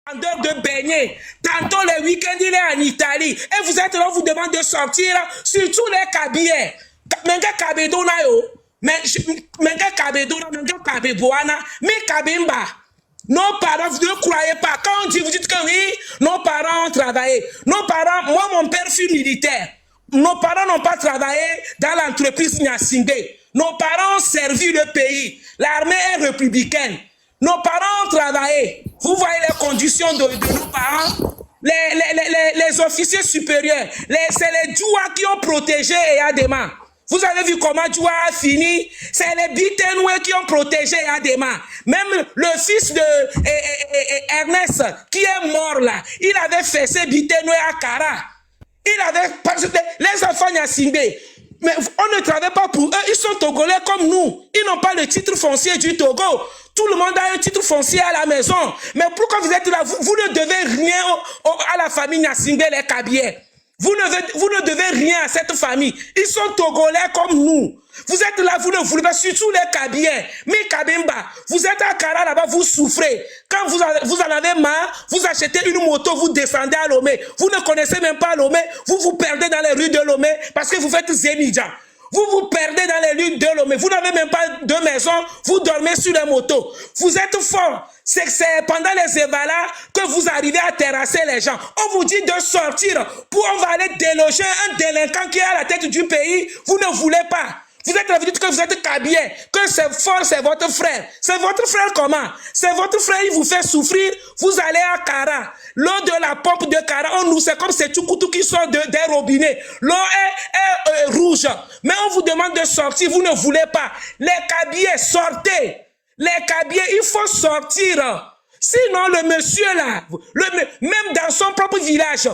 vendeur de beignets. Tantôt le week-end, il est en Italie. Et vous êtes là, on vous demande de sortir, surtout les cabillets. Menga kabedona yo. Menga kabedona, menga kabeboana, mais kabemba. Nos parents, vous ne croyez pas. Quand on dit, vous dites que oui, nos parents ont travaillé. Nos parents, moi, mon père fut militaire. Nos parents n'ont pas travaillé dans l'entreprise Nyasingbe. Nos parents ont servi le pays. L'armée est républicaine. Nos parents ont travaillé. Vous voyez les conditions de nos parents. Les officiers supérieurs, c'est les Djoua qui ont protégé Eyadema. Vous avez vu comment Djoua a fini? C'est les Bitenoué qui ont protégé Eyadema. Même le fils de Ernest, qui est mort là, il avait fait ses Bitenoué à Kara. Il avait... Les enfants Nyasingbe, mais on ne travaille pas pour eux. Ils sont togolais comme nous. Ils n'ont pas le titre foncier du Togo. Tout le monde a un titre foncier à la maison. Mais pourquoi vous êtes là? Vous ne devez rien à la famille Nyasingbe, les Kabyais. Vous ne devez rien à cette famille. Ils sont togolais comme nous. Vous êtes là, vous ne voulez pas, surtout les Kabyais. Mais Kabemba, vous êtes à Kara là-bas, vous souffrez. Quand vous en avez marre, vous achetez une moto, vous descendez à Lomé. Vous ne connaissez même pas Lomé. Vous vous perdez dans les rues de Lomé parce que vous faites Zemidja. Vous vous perdez dans les rues de Lomé. Vous n'avez même pas de maison. Vous dormez sur les motos. Vous êtes fort. C'est pendant les évalas que vous arrivez à terrasser les gens. On vous dit de sortir pour on va aller déloger un délinquant qui est à la tête du pays. Vous ne voulez pas. Vous êtes là, vous dites que vous êtes Kabyais, que c'est fort, c'est votre frère. C'est votre frère comment? C'est votre frère, il vous fait souffrir. Vous allez à Kara. L'eau de la pompe de Kara, c'est comme ces tchoukoutou qui sortent des robinets. L'eau est rouge. Mais on vous demande de sortir, vous ne voulez pas. Les Kabyais, sortez. Les Kabyais, il faut sortir. Sinon, le monsieur là, même dans son propre village,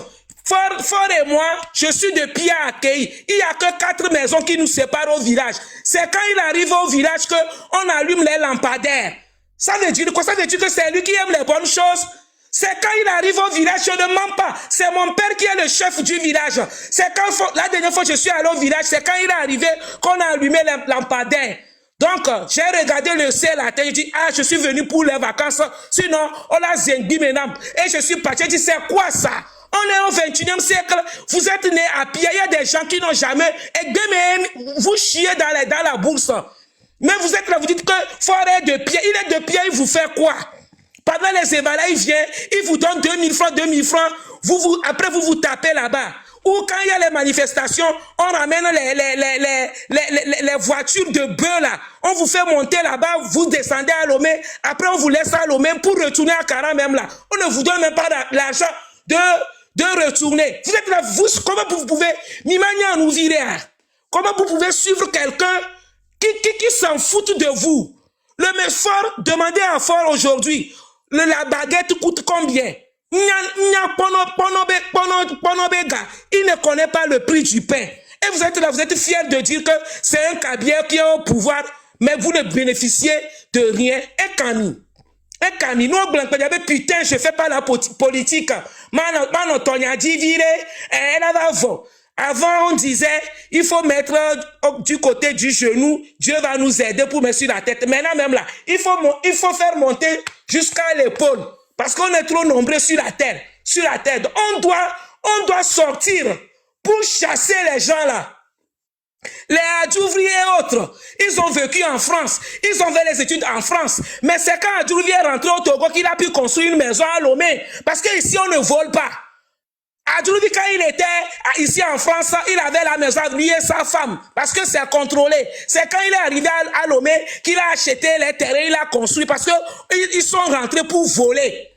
Fort et moi, je suis de pied à accueilli. Il n'y a que 4 maisons qui nous séparent au village. C'est quand il arrive au village qu'on allume les lampadaires. Ça veut dire quoi? Ça veut dire que c'est lui qui aime les bonnes choses. C'est quand il arrive au village, je ne mens pas. C'est mon père qui est le chef du village. C'est quand, la dernière fois que je suis allé au village, c'est quand il est arrivé qu'on a allumé les lampadaires. Donc, j'ai regardé le ciel à terre, j'ai dit, ah, je suis venu pour les vacances. Sinon, on a zengbi maintenant. Et je suis parti, j'ai dit, c'est quoi ça? On est au 21e siècle, vous êtes nés à pied, il y a des gens qui n'ont jamais, et vous chiez dans la bourse. Mais vous êtes là, vous dites que forêt de pied, il est de pied, il vous fait quoi? Pendant les évalas, il vient, il vous donne 2000 francs, après vous tapez là-bas. Ou quand il y a les manifestations, on ramène les voitures de bœufs là. On vous fait monter là-bas, vous descendez à Lomé, après on vous laisse à Lomé pour retourner à Kara même là. On ne vous donne même pas l'argent de retourner. Vous êtes là, comment vous pouvez, Mimania nous virer, comment vous pouvez suivre quelqu'un qui s'en fout de vous? Le fort, demandez à fort aujourd'hui, la baguette coûte combien? Il ne connaît pas le prix du pain. Et vous êtes là, vous êtes fiers de dire que c'est un Kabyais qui est au pouvoir, mais vous ne bénéficiez de rien. Et Camille. Et Camille, nous, putain, je fais pas la politique. Avant, on disait, il faut mettre du côté du genou, Dieu va nous aider pour mettre sur la tête. Maintenant, même là, il faut faire monter jusqu'à l'épaule. Parce qu'on est trop nombreux sur la terre. Sur la terre. On doit sortir pour chasser les gens là. Les Adjouvri et autres, ils ont vécu en France, ils ont fait les études en France. Mais c'est quand Adjouvri est rentré au Togo qu'il a pu construire une maison à Lomé. Parce qu'ici, on ne vole pas. Adjouvri, quand il était ici en France, il avait la maison, lui et sa femme. Parce que c'est contrôlé. C'est quand il est arrivé à Lomé qu'il a acheté les terrains, il a construit. Parce qu'ils sont rentrés pour voler.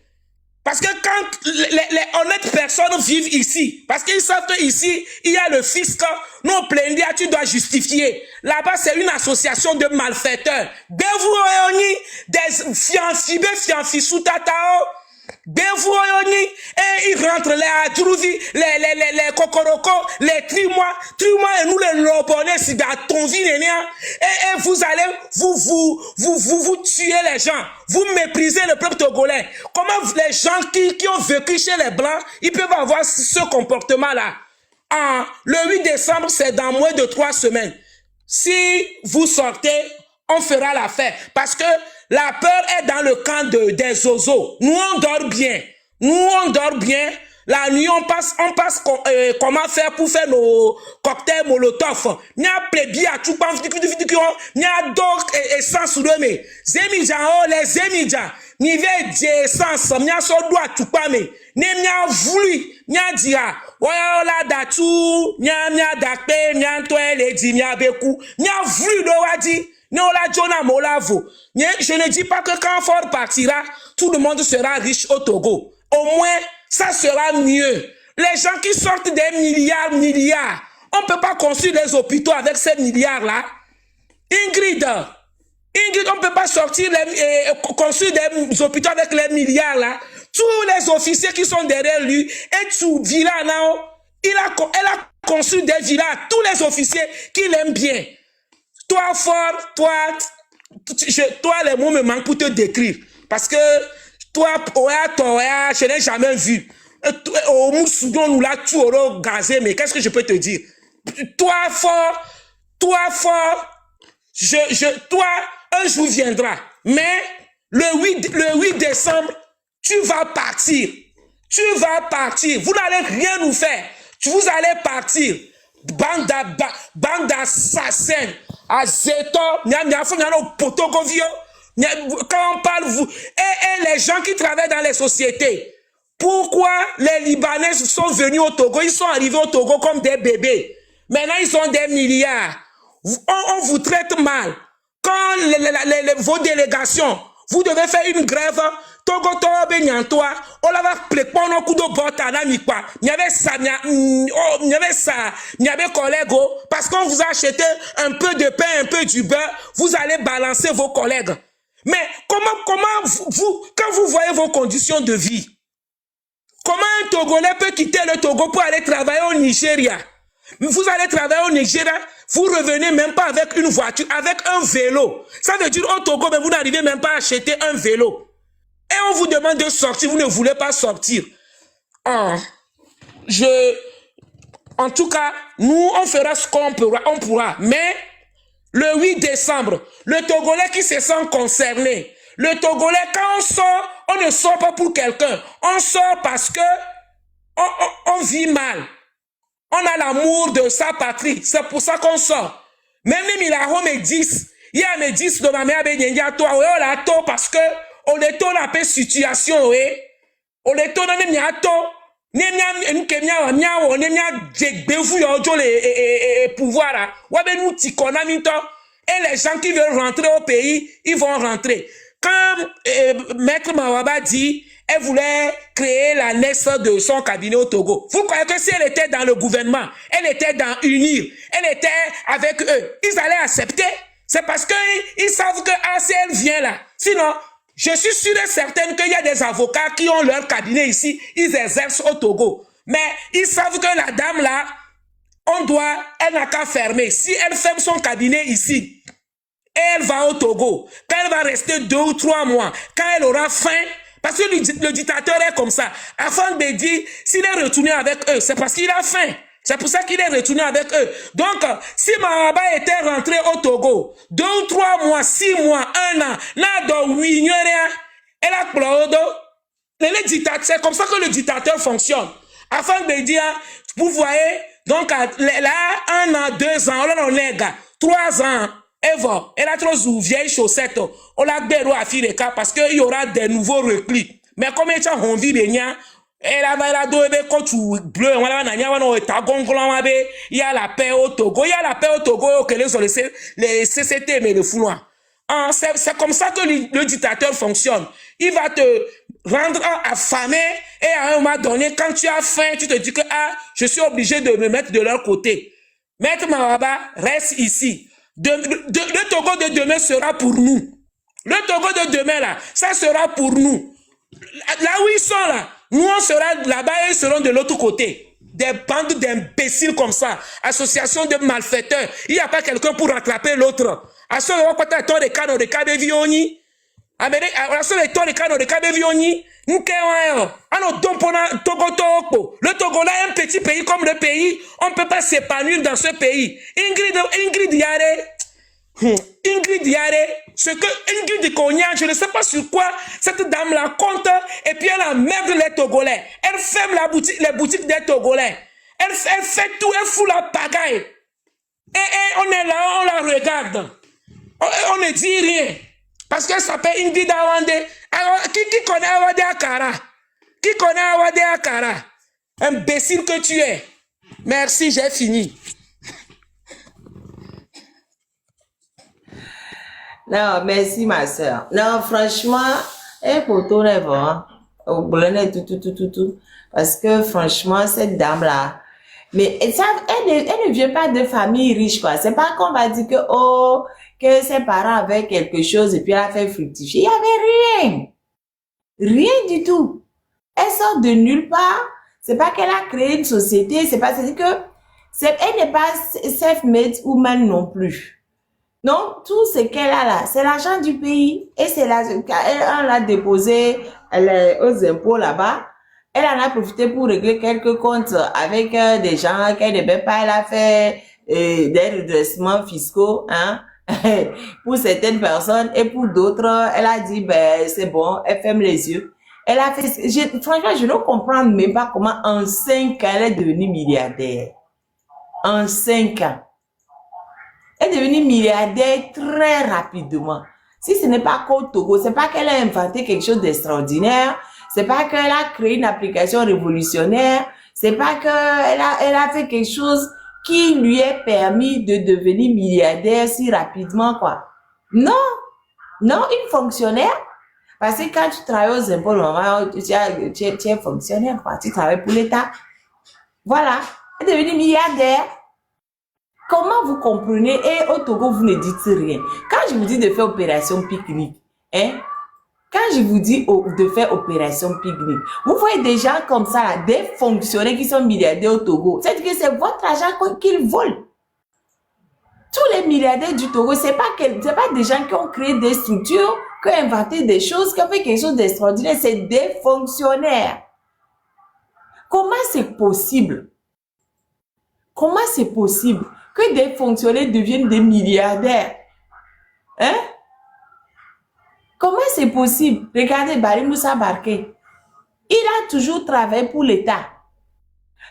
Parce que quand les honnêtes personnes vivent ici, parce qu'ils savent qu'ici, il y a le fisc, nous plaignons, tu dois justifier. Là-bas, c'est une association de malfaiteurs. Des fiancés sous tatao. Et ils rentrent les Adjouvi, les Kokoroko, les Trimois et nous les Lobonais, c'est dans ton vie, et vous allez, vous tuer les gens, vous méprisez le peuple togolais. Comment les gens qui ont vécu chez les Blancs, ils peuvent avoir ce comportement-là? Le 8 décembre, c'est dans moins de 3 semaines. Si vous sortez, on fera l'affaire. Parce que la peur est dans le camp des Zozo. Nous, on dort bien. Nous, on dort bien. La nuit, on passe comment faire pour faire nos cocktails molotov. N'y a plébia, tu penses n'y a donc essence sur le mais. Zemidja, oh, les zemidja. N'y a essence, n'y a so doigt, tu pas mais. N'y a voulu, n'y a dia. Ouais, la datu, n'y a dakpe, n'y a toi, les di, n'y a beku. N'y a voulu, doadi. Non, la Jonah Molavo. Je ne dis pas que quand Ford partira, tout le monde sera riche au Togo. Au moins, ça sera mieux. Les gens qui sortent des milliards, on ne peut pas construire des hôpitaux avec ces milliards-là. Ingrid, on ne peut pas construire des hôpitaux avec les milliards-là. Tous les officiers qui sont derrière lui, et tout villa, elle a construit des villas, tous les officiers qui l'aiment bien. Toi, fort, toi, les mots me manquent pour te décrire. Parce que toi, je n'ai jamais vu. Au Moussoudion, nous l'a tout gazé, mais qu'est-ce que je peux te dire? Toi, fort, toi, un jour viendra. Mais le 8 décembre, tu vas partir. Tu vas partir. Vous n'allez rien nous faire. Vous allez partir. Bande d'assassins. Azeto, quand on parle, vous, et les gens qui travaillent dans les sociétés, pourquoi les Libanais sont venus au Togo? Ils sont arrivés au Togo comme des bébés. Maintenant, ils sont des milliards. On vous traite mal. Quand vos délégations, vous devez faire une grève, Togo Tobe Nyantoa, on l'a plépon au coup de bota na mikwa. Il y avait ça, collègues, parce qu'on vous a acheté un peu de pain, un peu du beurre, vous allez balancer vos collègues. Mais comment vous, quand vous voyez vos conditions de vie, comment un Togolais peut quitter le Togo pour aller travailler au Nigeria? Vous allez travailler au Nigeria, vous revenez même pas avec une voiture, avec un vélo. Ça veut dire au Togo, mais vous n'arrivez même pas à acheter un vélo. Et on vous demande de sortir, vous ne voulez pas sortir. En tout cas, nous, on fera ce qu'on pourra. Mais le 8 décembre, le Togolais qui se sent concerné, le Togolais, quand on sort, on ne sort pas pour quelqu'un. On sort parce que on vit mal. On a l'amour de sa patrie. C'est pour ça qu'on sort. Même les Milaro me disent, il y a me disent de ma mère, parce que on est dans la situation, on est dans la et les gens qui veulent rentrer au pays, ils vont rentrer. Quand Maître Mawaba dit, elle voulait créer l'annexe de son cabinet au Togo. Vous croyez que si elle était dans le gouvernement, elle était dans UNIR, elle était avec eux, ils allaient accepter? C'est parce qu'ils savent que si elle vient là, sinon, je suis sûr et certaine qu'il y a des avocats qui ont leur cabinet ici, ils exercent au Togo. Mais ils savent que la dame là, elle n'a qu'à fermer. Si elle ferme son cabinet ici, elle va au Togo. Quand elle va rester 2 ou 3 mois, quand elle aura faim, parce que le dictateur est comme ça, afin de dire, s'il est retourné avec eux, c'est parce qu'il a faim. C'est pour ça qu'il est retourné avec eux. Donc, si Mawaba était rentré au Togo, 2 ou 3 mois, 6 mois, 1 an, là, dans 8 ans, elle a pleuré. C'est comme ça que le dictateur fonctionne. Afin de dire, vous voyez, donc, là, 1 an, 2 ans, on a 3 ans, elle a trop vieille chaussette. On l'a béro à Fireka parce qu'il y aura des nouveaux replis. Mais comme elle a envie de rien, elle a donné quand tu bleu, il y a la paix au Togo, que les CCT, mais le fouloir. C'est comme ça que le dictateur fonctionne. Il va te rendre affamé et à un moment donné, quand tu as faim, tu te dis que je suis obligé de me mettre de leur côté. Maître Mawaba reste ici. Le Togo de demain sera pour nous. Le Togo de demain là, ça sera pour nous. Là où ils sont là, nous on sera là-bas et ils seront de l'autre côté. Des bandes d'imbéciles comme ça, association de malfaiteurs. Il n'y a pas quelqu'un pour rattraper l'autre. À ce moment là, tu as des canaux de Kabevioni. À ce moment là, canaux de Kabevioni. Le Togo là est un petit pays comme le pays. On ne peut pas s'épanouir dans ce pays. Ingrid Yare. Ingrid Diaré, ce que Ingrid Cognac, je ne sais pas sur quoi cette dame-là compte, et puis elle emmerde les Togolais. Elle ferme les boutiques des Togolais. Elle fait tout, elle fout la pagaille. Et on est là, on la regarde. On ne dit rien. Parce qu'elle s'appelle Ingrid Awande. Qui connaît Awande Akara? Qui connaît Awande Akara? Imbécile que tu es. Merci, j'ai fini. Non, merci ma soeur. Non, franchement, elle pour tout au boulot, tout. Parce que franchement, cette dame-là, mais elle ne vient pas de famille riche, quoi. C'est pas qu'on va dire que, oh, que ses parents avaient quelque chose et puis elle a fait fructifier. Il y avait rien. Rien du tout. Elle sort de nulle part. C'est pas qu'elle a créé une société. C'est-à-dire que, elle n'est pas self-made woman non plus. Non, tout ce qu'elle a là, c'est l'argent du pays. Et c'est elle l'a déposé aux impôts là-bas. Elle en a profité pour régler quelques comptes avec des gens qu'elle ne paie pas. Elle a fait des redressements fiscaux, hein, pour certaines personnes. Et pour d'autres, elle a dit, ben, c'est bon, elle ferme les yeux. Elle a fait, franchement, je ne comprends même pas comment en 5 ans, elle est devenue milliardaire. En 5 ans. Elle est devenue milliardaire très rapidement. Si ce n'est pas qu'au Togo, c'est pas qu'elle a inventé quelque chose d'extraordinaire, c'est pas qu'elle a créé une application révolutionnaire, c'est pas qu'elle a fait quelque chose qui lui ait permis de devenir milliardaire si rapidement, quoi. Non, une fonctionnaire. Parce que quand tu travailles aux impôts, normalement, tu es fonctionnaire, quoi. Tu travailles pour l'État. Voilà. Elle est devenue milliardaire. Comment vous comprenez? Et au Togo, vous ne dites rien. Quand je vous dis de faire opération pique-nique, hein? Quand je vous dis de faire opération pique-nique, vous voyez des gens comme ça, là, des fonctionnaires qui sont milliardaires au Togo. C'est-à-dire que c'est votre argent qu'ils volent. Tous les milliardaires du Togo, c'est pas des gens qui ont créé des structures, qui ont inventé des choses, qui ont fait quelque chose d'extraordinaire. C'est des fonctionnaires. Comment c'est possible? Comment c'est possible que des fonctionnaires deviennent des milliardaires? Hein? Comment c'est possible? Regardez Barry Moussa Barké. Il a toujours travaillé pour l'État.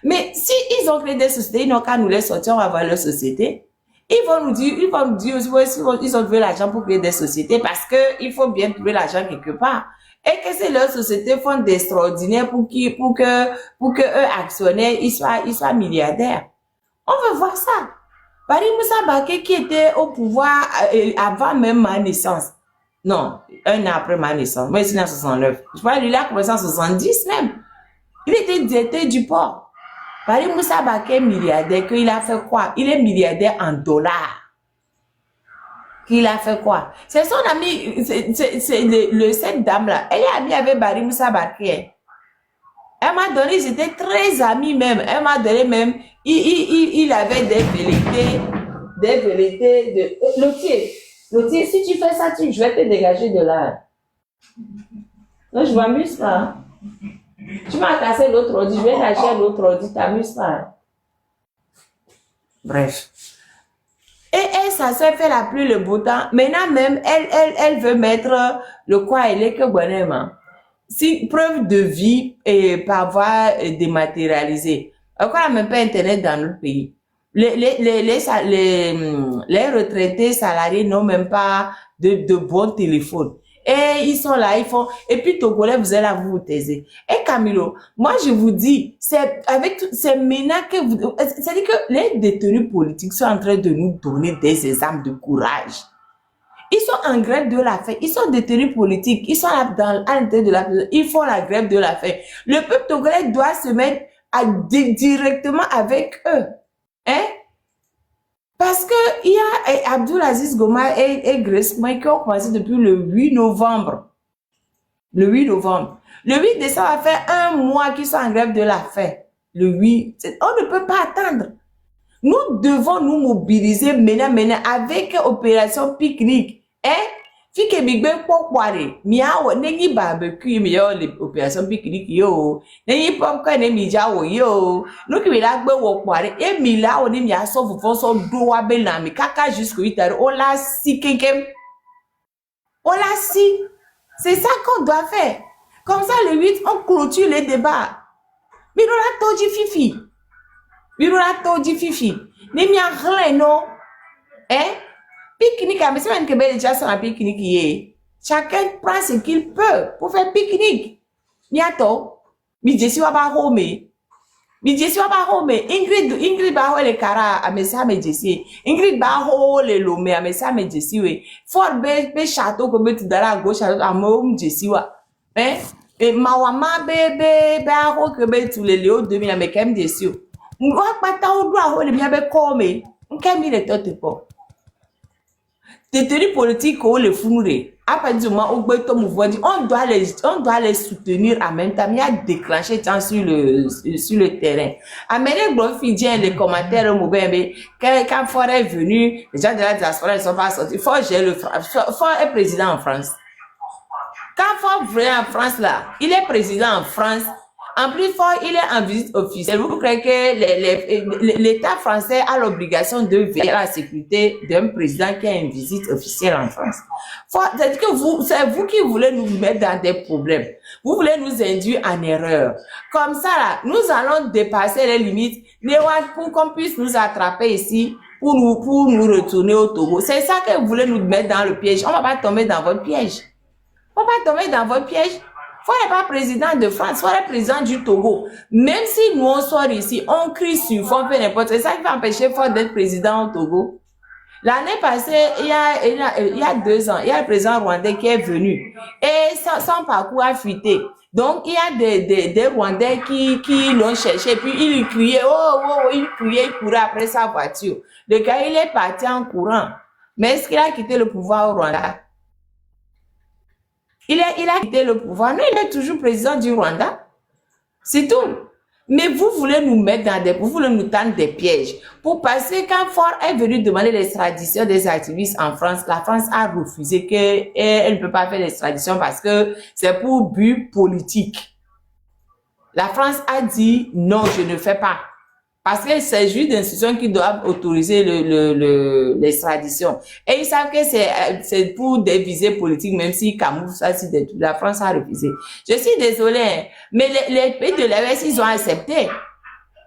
Mais si ils ont créé des sociétés, ils n'ont qu'à nous les sortir, on va voir leur société. Ils vont nous dire ils ont trouvé l'argent pour créer des sociétés parce que il faut bien trouver l'argent quelque part. Et que c'est leurs sociétés font d'extraordinaire pour que eux actionnaires, ils soient milliardaires. On veut voir ça. Barry Moussa Barké qui était au pouvoir avant même ma naissance. Non, 1 an après ma naissance. Moi, je suis né en 69. Je vois, lui, il a commencé en 70 même. Il était directeur du port. Barry Moussa Barké est milliardaire. Qu'il a fait quoi? Il est milliardaire en dollars. Qu'il a fait quoi? C'est son ami, cette dame-là. Elle est amie avec Barry Moussa Barké. Elle m'a donné, ils étaient très amis même. Elle m'a donné même, il avait des velléités de... Lotier, si tu fais ça, je vais te dégager de là. Non, je m'amuse pas. Tu m'as cassé l'autre ordi, je vais lâcher l'autre ordi, t'amuses pas. Bref. Et elle, ça s'est fait la pluie, le beau temps. Maintenant même, elle veut mettre le quoi, elle est que bonheur. Si preuve de vie et par voie dématérialisée. Pourquoi on n'a même pas Internet dans notre pays? Les retraités salariés n'ont même pas de bons téléphones. Et ils sont là, ils font... Et puis Togolais, vous êtes là, vous taisez. Et Camilo, moi je vous dis, c'est maintenant que vous... C'est-à-dire que les détenus politiques sont en train de nous donner des exemples de courage. Ils sont en grève de la faim. Ils sont détenus politiques. Ils sont à l'intérieur de la prison. Ils font la grève de la faim. Le peuple togolais doit se mettre directement avec eux. Hein? Parce que il y a Abdoulaziz Goma et Grace Moi qui ont commencé depuis le 8 novembre. Le 8 novembre. Le 8 décembre a fait 1 mois qu'ils sont en grève de la faim. Le 8. On ne peut pas attendre. Nous devons nous mobiliser maintenant avec Opération Pique-Nique. Hein? Fike migbe pokware, miawo, nengi barbecue, miawo les opérations pique-nique yo, nengi popcorn ne mijawo yo, nous qui milagbe wokware, et milao ni miaso vous font son doigt belami, kaka jusqu'au 8 heures, on l'a si kenkem. On l'a si. C'est ça qu'on doit faire. Comme ça, le 8, on clôture les débats. Mais nous la toji fifi. Mais nous la toji fifi. Ni mi a rien, non? Hein? Pique-nique, mais c'est même que déjà sur un pique-nique hier. Chacun prend ce qu'il peut pour faire pique-nique. Bientôt, mi je suis pas home. Mi je suis pas home. Ingrid ba ho le kara a me sa me jesi. Ingrid ba ho le lome a me sa me jesi we. Fort be château ko be tudara go château a mo jesi wa. Hein? Et ma wama be ba ho ko be tu le leo 2000 a me kem jesi. Ngwa pata o do a ho le mi be come. Nkemi le tote po. Détenus politiques ou les fourrés, à partir du moment où on doit les soutenir en même temps. Il y a déclenché temps sur le terrain. Amérique Fidjien, les commentaires au Moubembe, quand Ford est venu, les gens de la diaspora ne sont pas sortis. Ford est président en France. Quand Ford vient en France là, il est président en France. En plus fort, il est en visite officielle. Vous croyez que l'État français a l'obligation de veiller à la sécurité d'un président qui a une visite officielle en France? C'est-à-dire que c'est vous qui voulez nous mettre dans des problèmes. Vous voulez nous induire en erreur. Comme ça, là, nous allons dépasser les limites pour qu'on puisse nous attraper ici, pour nous retourner au Togo. C'est ça que vous voulez nous mettre dans le piège. On va pas tomber dans votre piège. On va pas tomber dans votre piège. Ford n'est pas président de France, Ford est président du Togo. Même si nous on sort ici, on crie sur Ford, fait n'importe quoi. C'est ça qui va empêcher Ford d'être président au Togo. L'année passée, il y a 2 ans, il y a le président rwandais qui est venu. Et son parcours a fuité. Donc, il y a des Rwandais qui l'ont cherché. Puis, il criait, il courait après sa voiture. Le gars, il est parti en courant. Mais est-ce qu'il a quitté le pouvoir au Rwanda? Il a quitté le pouvoir. Non, il est toujours président du Rwanda. C'est tout. Mais vous voulez nous mettre vous voulez nous tendre des pièges. Pour passer, quand Ford est venu demander l'extradition des activistes en France, la France a refusé qu'elle ne peut pas faire l'extradition parce que c'est pour but politique. La France a dit non, je ne fais pas. Parce que c'est juste d'institutions qui doivent autoriser l'extradition. Et ils savent que c'est pour des visées politiques, même si camoufle ça, la France a refusé. Je suis désolée, mais les pays de l'Ouest, ils ont accepté.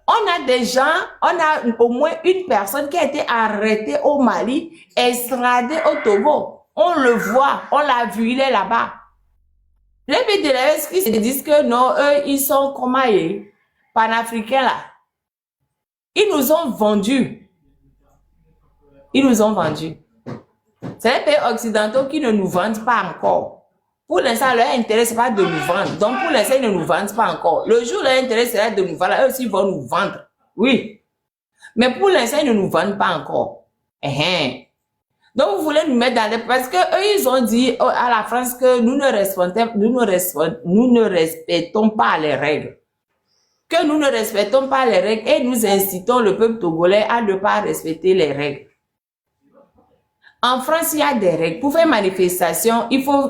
On a des gens, on a au moins une personne qui a été arrêtée au Mali, extradée au Togo. On le voit, on l'a vu, il est là-bas. Les pays de l'Ouest qui se disent que non, eux, ils sont comment panafricains là. Ils nous ont vendus. Ils nous ont vendus. C'est les pays occidentaux qui ne nous vendent pas encore. Pour l'instant, leur intérêt, c'est pas de nous vendre. Donc, pour l'instant, ils ne nous vendent pas encore. Le jour où leur intérêt serait de nous vendre, eux aussi vont nous vendre. Oui. Mais pour l'instant, ils ne nous vendent pas encore. Donc, vous voulez nous mettre dans les... Parce que eux, ils ont dit à la France que nous ne respectons pas les règles. Que nous ne respectons pas les règles et nous incitons le peuple togolais à ne pas respecter les règles. En France, il y a des règles. Pour faire manifestation, il faut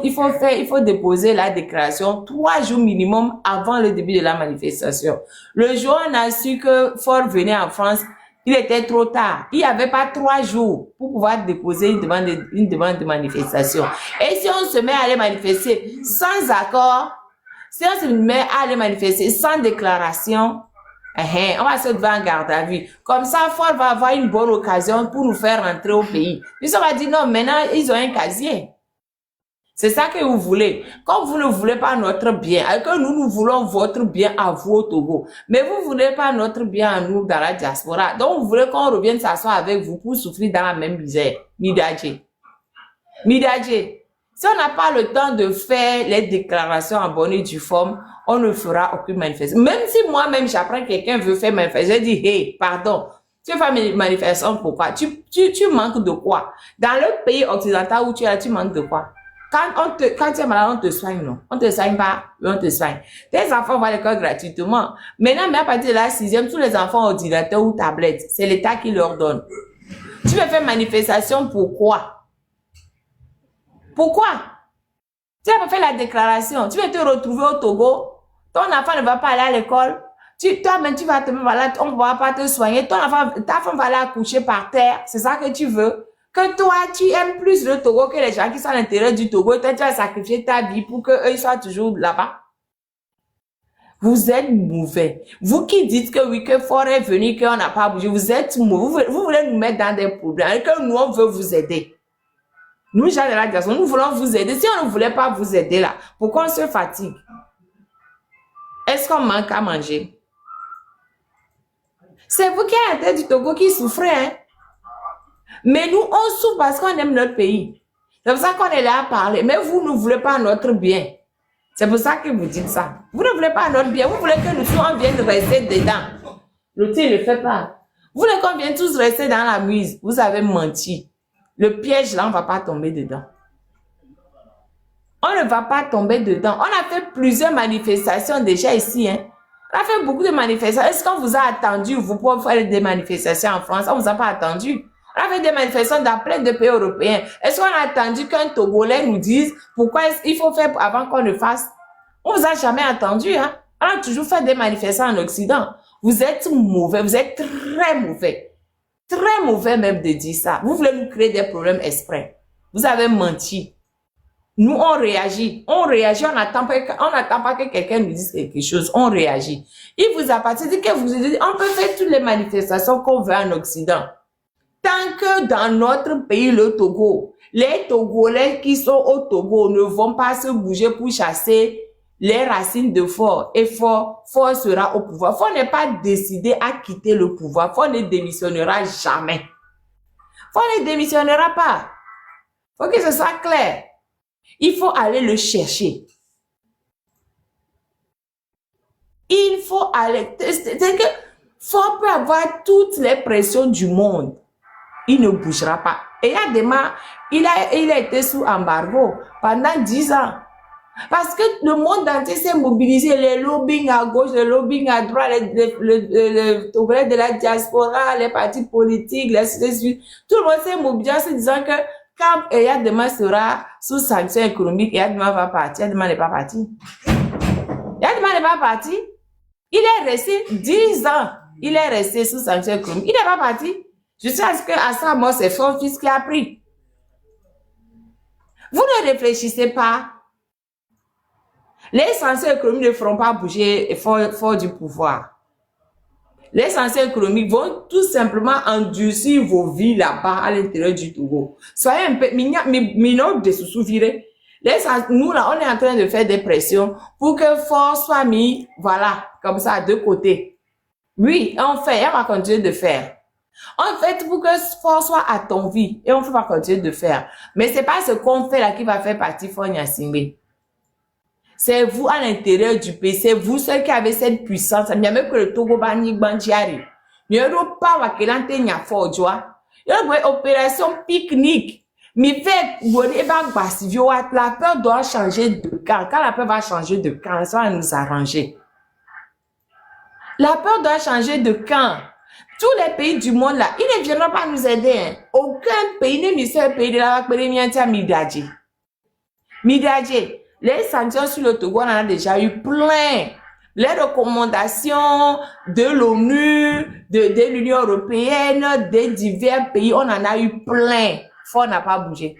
déposer la déclaration 3 jours minimum avant le début de la manifestation. Le jour où on a su que Ford venait en France, il était trop tard. Il n'y avait pas 3 jours pour pouvoir déposer une demande de manifestation. Et si on se met à aller manifester sans accord, si on se met à aller manifester sans déclaration, on va se devant en garde à vue. Comme ça, Ford va avoir une bonne occasion pour nous faire rentrer au pays. Puis on va dire non, maintenant ils ont un casier. C'est ça que vous voulez. Comme vous ne voulez pas notre bien, et que nous voulons votre bien à vous au Togo, mais vous ne voulez pas notre bien à nous dans la diaspora. Donc vous voulez qu'on revienne s'asseoir avec vous pour souffrir dans la même misère. Midadje. Si on n'a pas le temps de faire les déclarations en bonne et due forme, on ne fera aucune manifestation. Même si moi-même, j'apprends que quelqu'un veut faire manifestation, je dis, hey, pardon, tu veux faire manifestation pourquoi? Tu manques de quoi? Dans le pays occidental où tu es là, tu manques de quoi? Quand tu es malade, on te soigne, non? On te soigne pas, mais on te soigne. Tes enfants vont à l'école gratuitement. Maintenant, mais à partir de la 6e, tous les enfants ont ordinateur ou tablette. C'est l'État qui leur donne. Tu veux faire manifestation pourquoi? Pourquoi? Tu n'as pas fait la déclaration. Tu vas te retrouver au Togo. Ton enfant ne va pas aller à l'école. Toi-même, tu vas te mettre on ne va pas te soigner. Ta femme va aller accoucher par terre. C'est ça que tu veux. Que toi, tu aimes plus le Togo que les gens qui sont à l'intérieur du Togo. Et toi, tu vas sacrifier ta vie pour qu'eux, ils soient toujours là-bas. Vous êtes mauvais. Vous qui dites que oui, que fort est venu, qu'on n'a pas bougé, vous êtes mauvais. Vous voulez nous mettre dans des problèmes et que nous, on veut vous aider. Nous, gens de la diaspora, nous voulons vous aider. Si on ne voulait pas vous aider là, pourquoi on se fatigue? Est-ce qu'on manque à manger? C'est vous qui êtes à la tête du Togo qui souffrez, hein? Mais nous, on souffre parce qu'on aime notre pays. C'est pour ça qu'on est là à parler. Mais vous ne voulez pas notre bien. C'est pour ça que vous dites ça. Vous ne voulez pas notre bien. Vous voulez que nous tous, on vienne rester dedans. L'autre, il ne le fait pas. Vous voulez qu'on vienne tous rester dans la muse. Vous avez menti. Le piège, là, on ne va pas tomber dedans. On ne va pas tomber dedans. On a fait plusieurs manifestations déjà ici, hein. On a fait beaucoup de manifestations. Est-ce qu'on vous a attendu, vous, pour faire des manifestations en France? On ne vous a pas attendu. On a fait des manifestations dans plein de pays européens. Est-ce qu'on a attendu qu'un Togolais nous dise pourquoi il faut faire avant qu'on le fasse? On ne vous a jamais attendu, hein. On a toujours fait des manifestations en Occident. Vous êtes mauvais, vous êtes très mauvais. Très mauvais même de dire ça. Vous voulez nous créer des problèmes exprès. Vous avez menti. Nous, on réagit, on n'attend pas que quelqu'un nous dise quelque chose, on réagit. Il vous appartient que vous dites, on peut faire toutes les manifestations qu'on veut en Occident. Tant que dans notre pays, le Togo, les Togolais qui sont au Togo ne vont pas se bouger pour chasser les racines de Faure, et Faure sera au pouvoir. Faure n'est pas décidé à quitter le pouvoir. Faure ne démissionnera jamais. Faure ne démissionnera pas. Faut que ce soit clair. Il faut aller le chercher. Il faut aller. C'est que Faure peut avoir toutes les pressions du monde. Il ne bougera pas. Et il a été sous embargo pendant 10 ans. Parce que le monde entier s'est mobilisé, les lobbying à gauche, les lobbying à droite, les Togolais de la diaspora, les partis politiques, tout le monde s'est mobilisé en se disant que quand Eyadema sera sous sanctions économiques, Eyadema va partir. Eyadema n'est pas parti. Eyadema n'est pas parti. Il est resté 10 ans. Il est resté sous sanctions économiques. Il n'est pas parti. Jusqu'à ce qu'à sa mort, c'est son fils qui a pris. Vous ne réfléchissez pas. Les sanctions économiques ne feront pas bouger fort du pouvoir. Les sanctions économiques vont tout simplement endurcir vos vies là-bas à l'intérieur du Togo. Soyez un peu, minot de se souvenir. Nous là, on est en train de faire des pressions pour que Faure soit mis, voilà, comme ça, de côté. Oui, on va continuer de faire. En fait, pour que Faure soit à ton vie, et on va continuer de faire. Mais c'est pas ce qu'on fait là qui va faire partie Faure Gnassingbé. C'est vous à l'intérieur du pays, c'est vous ceux qui avez cette puissance. Il y a même que le Togo Bani Bandiari. Il n'y a pas Wakelante Nyafo, tu vois. Il y a une opération pique-nique. Mais fait, la peur doit changer de camp. Quand la peur va changer de camp, ça va nous arranger. La peur doit changer de camp. Tous les pays du monde là, ils ne viendront pas nous aider. Hein. Aucun pays n'est mis sur le pays de la Wakpérémiantia Midadji. Midadji. Les sanctions sur le Togo, on en a déjà eu plein. Les recommandations de l'ONU, de l'Union européenne, des divers pays, on en a eu plein. Faure n'a pas bougé.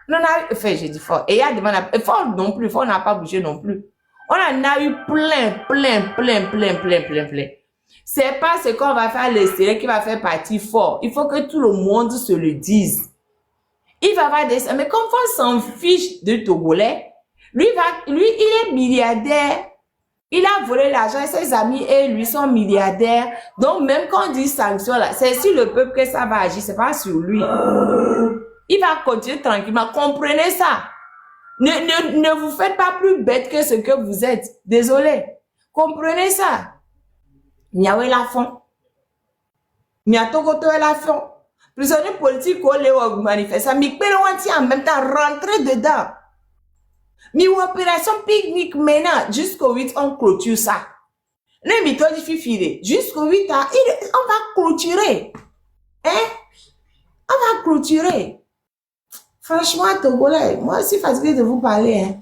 Non, enfin, j'ai dit Faure. Et il y a des Faure non plus, Faure n'a pas bougé non plus. On en a eu plein. C'est pas ce qu'on va faire l'essayer qui va faire partie Faure. Il faut que tout le monde se le dise. Il va avoir des... Mais comme Faure s'en fiche de Togolais, lui, il est milliardaire. Il a volé l'argent et ses amis et lui sont milliardaires. Donc, même quand on dit sanction, là, c'est sur le peuple que ça va agir, c'est pas sur lui. Il va continuer tranquillement. Comprenez ça. Ne vous faites pas plus bête que ce que vous êtes. Désolé. Comprenez ça. Niawe la fond. Niatogoto la fond. Prisonnier politique, on les manifeste. Mais en même temps, rentrer dedans. Mais opération pique-nique maintenant, jusqu'au 8, on clôture ça. Les méthodes fifilées, jusqu'au 8, on va clôturer. Hein? On va clôturer. Franchement, Togolais, moi, je suis fatiguée de vous parler. Hein.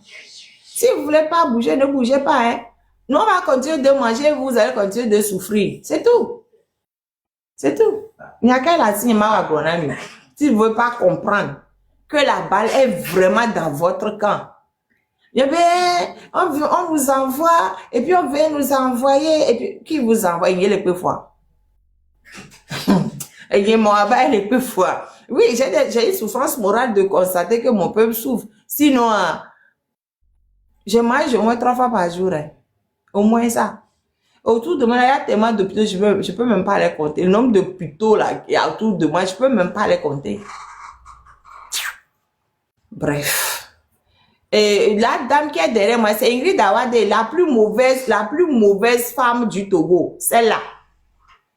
Si vous ne voulez pas bouger, ne bougez pas. Hein. Nous, on va continuer de manger, vous allez continuer de souffrir. C'est tout. C'est tout. Il n'y a qu'à la cinéma si vous ne voulez pas comprendre que la balle est vraiment dans votre camp. Eh bien, on vous envoie, et puis on veut nous envoyer, et puis qui vous envoie? Il y a les peu fois. Il y a moi, les peu fois. Oui, j'ai une souffrance morale de constater que mon peuple souffre. Sinon, je mange au moins 3 fois par jour. Hein. Au moins ça. Autour de moi, il y a tellement d'hôpitaux, je peux même pas les compter. Le nombre d'hôpitaux là, il y a autour de moi, je peux même pas les compter. Bref. Et la dame qui est derrière moi, c'est Ingrid Awade, la plus mauvaise femme du Togo. Celle-là.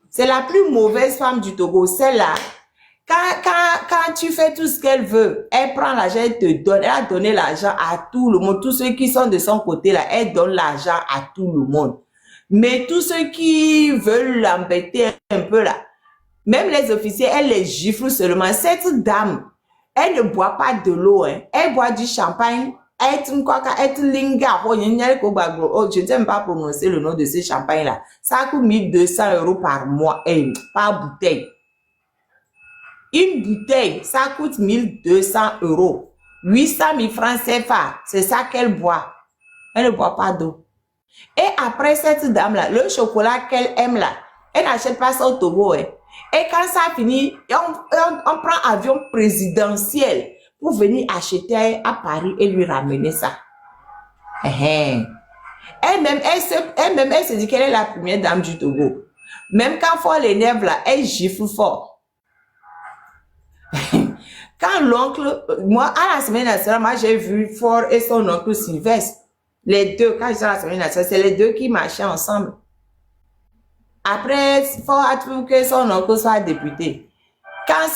C'est la plus mauvaise femme du Togo. Celle-là. Quand tu fais tout ce qu'elle veut, elle prend l'argent, elle te donne. Elle a donné l'argent à tout le monde. Tous ceux qui sont de son côté là, elle donne l'argent à tout le monde. Mais tous ceux qui veulent l'embêter un peu là, même les officiers, elle les gifle seulement. Cette dame, elle ne boit pas de l'eau, hein. Elle boit du champagne. Je ne sais même pas prononcer le nom de ce champagne là. Ça coûte 1200 € par mois, par bouteille. Une bouteille, ça coûte 1200 €. 800 000 francs CFA, c'est ça qu'elle boit. Elle ne boit pas d'eau. Et après cette dame-là, le chocolat qu'elle aime là, elle n'achète pas ça au Togo. Hein. Et quand ça finit, on prend avion présidentiel pour venir acheter à Paris et lui ramener ça. Elle-même, elle se dit qu'elle est la première dame du Togo. Même quand faut les nerfs là, elle gifle fort. Quand l'oncle, moi, à la semaine nationale, moi j'ai vu Fort et son oncle Sylvestre. Les deux, quand j'étais à la semaine nationale, c'est les deux qui marchaient ensemble. Après, Fort a trouvé que son oncle soit député. Quand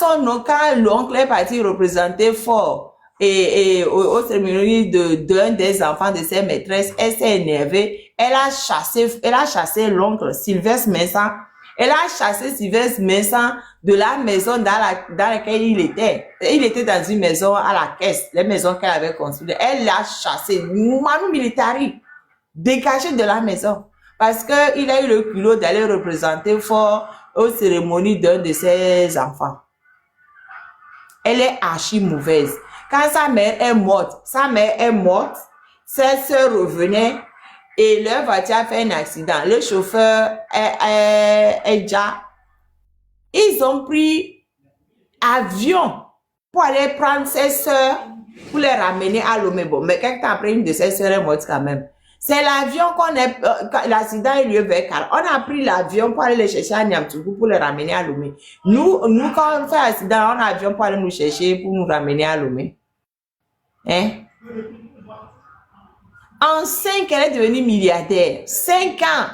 l'oncle est parti représenter Fort et au cérémonie d'un des enfants de ses maîtresses, elle s'est énervée. Elle a chassé l'oncle Sylvestre Mensah. Elle a chassé Sylvestre Mensah de la maison dans laquelle il était. Il était dans une maison à la caisse, les maisons qu'elle avait construites. Elle l'a chassé, Manu Militari, dégagé de la maison. Parce qu'il a eu le culot d'aller représenter Fort aux cérémonies d'un de ses enfants. Elle est archi mauvaise. Quand sa mère est morte, ses soeurs revenaient et leur voiture a fait un accident. Le chauffeur est déjà. Ils ont pris avion pour aller prendre ses soeurs pour les ramener à Lomé. Bon, mais quelque temps après, une de ses soeurs est morte quand même. C'est l'avion l'accident a eu lieu vers Car. On a pris l'avion pour aller les chercher à Niamtougou pour les ramener à Lomé. Nous, quand on fait l'accident, on a l'avion pour aller nous chercher pour nous ramener à Lomé. Hein? En 5 ans, elle est devenue milliardaire. 5 ans.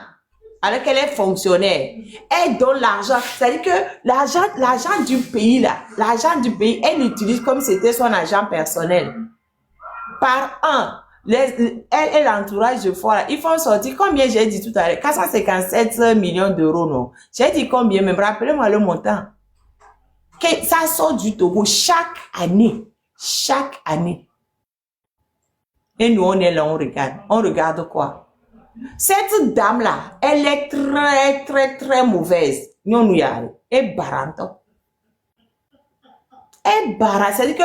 Alors qu'elle est fonctionnaire. Elle donne l'argent. C'est-à-dire que l'argent du pays, là, elle l'utilise comme si c'était son argent personnel. Par an, elle et l'entourage de Fort, ils font sortir combien j'ai dit tout à l'heure? 457 millions d'euros, non? J'ai dit combien? Mais rappelez-moi le montant. Ça sort du Togo chaque année. Chaque année. Et nous, on est là, on regarde. On regarde quoi? Cette dame-là, elle est très, très, très mauvaise. Non, et barante. Et barante. C'est-à-dire que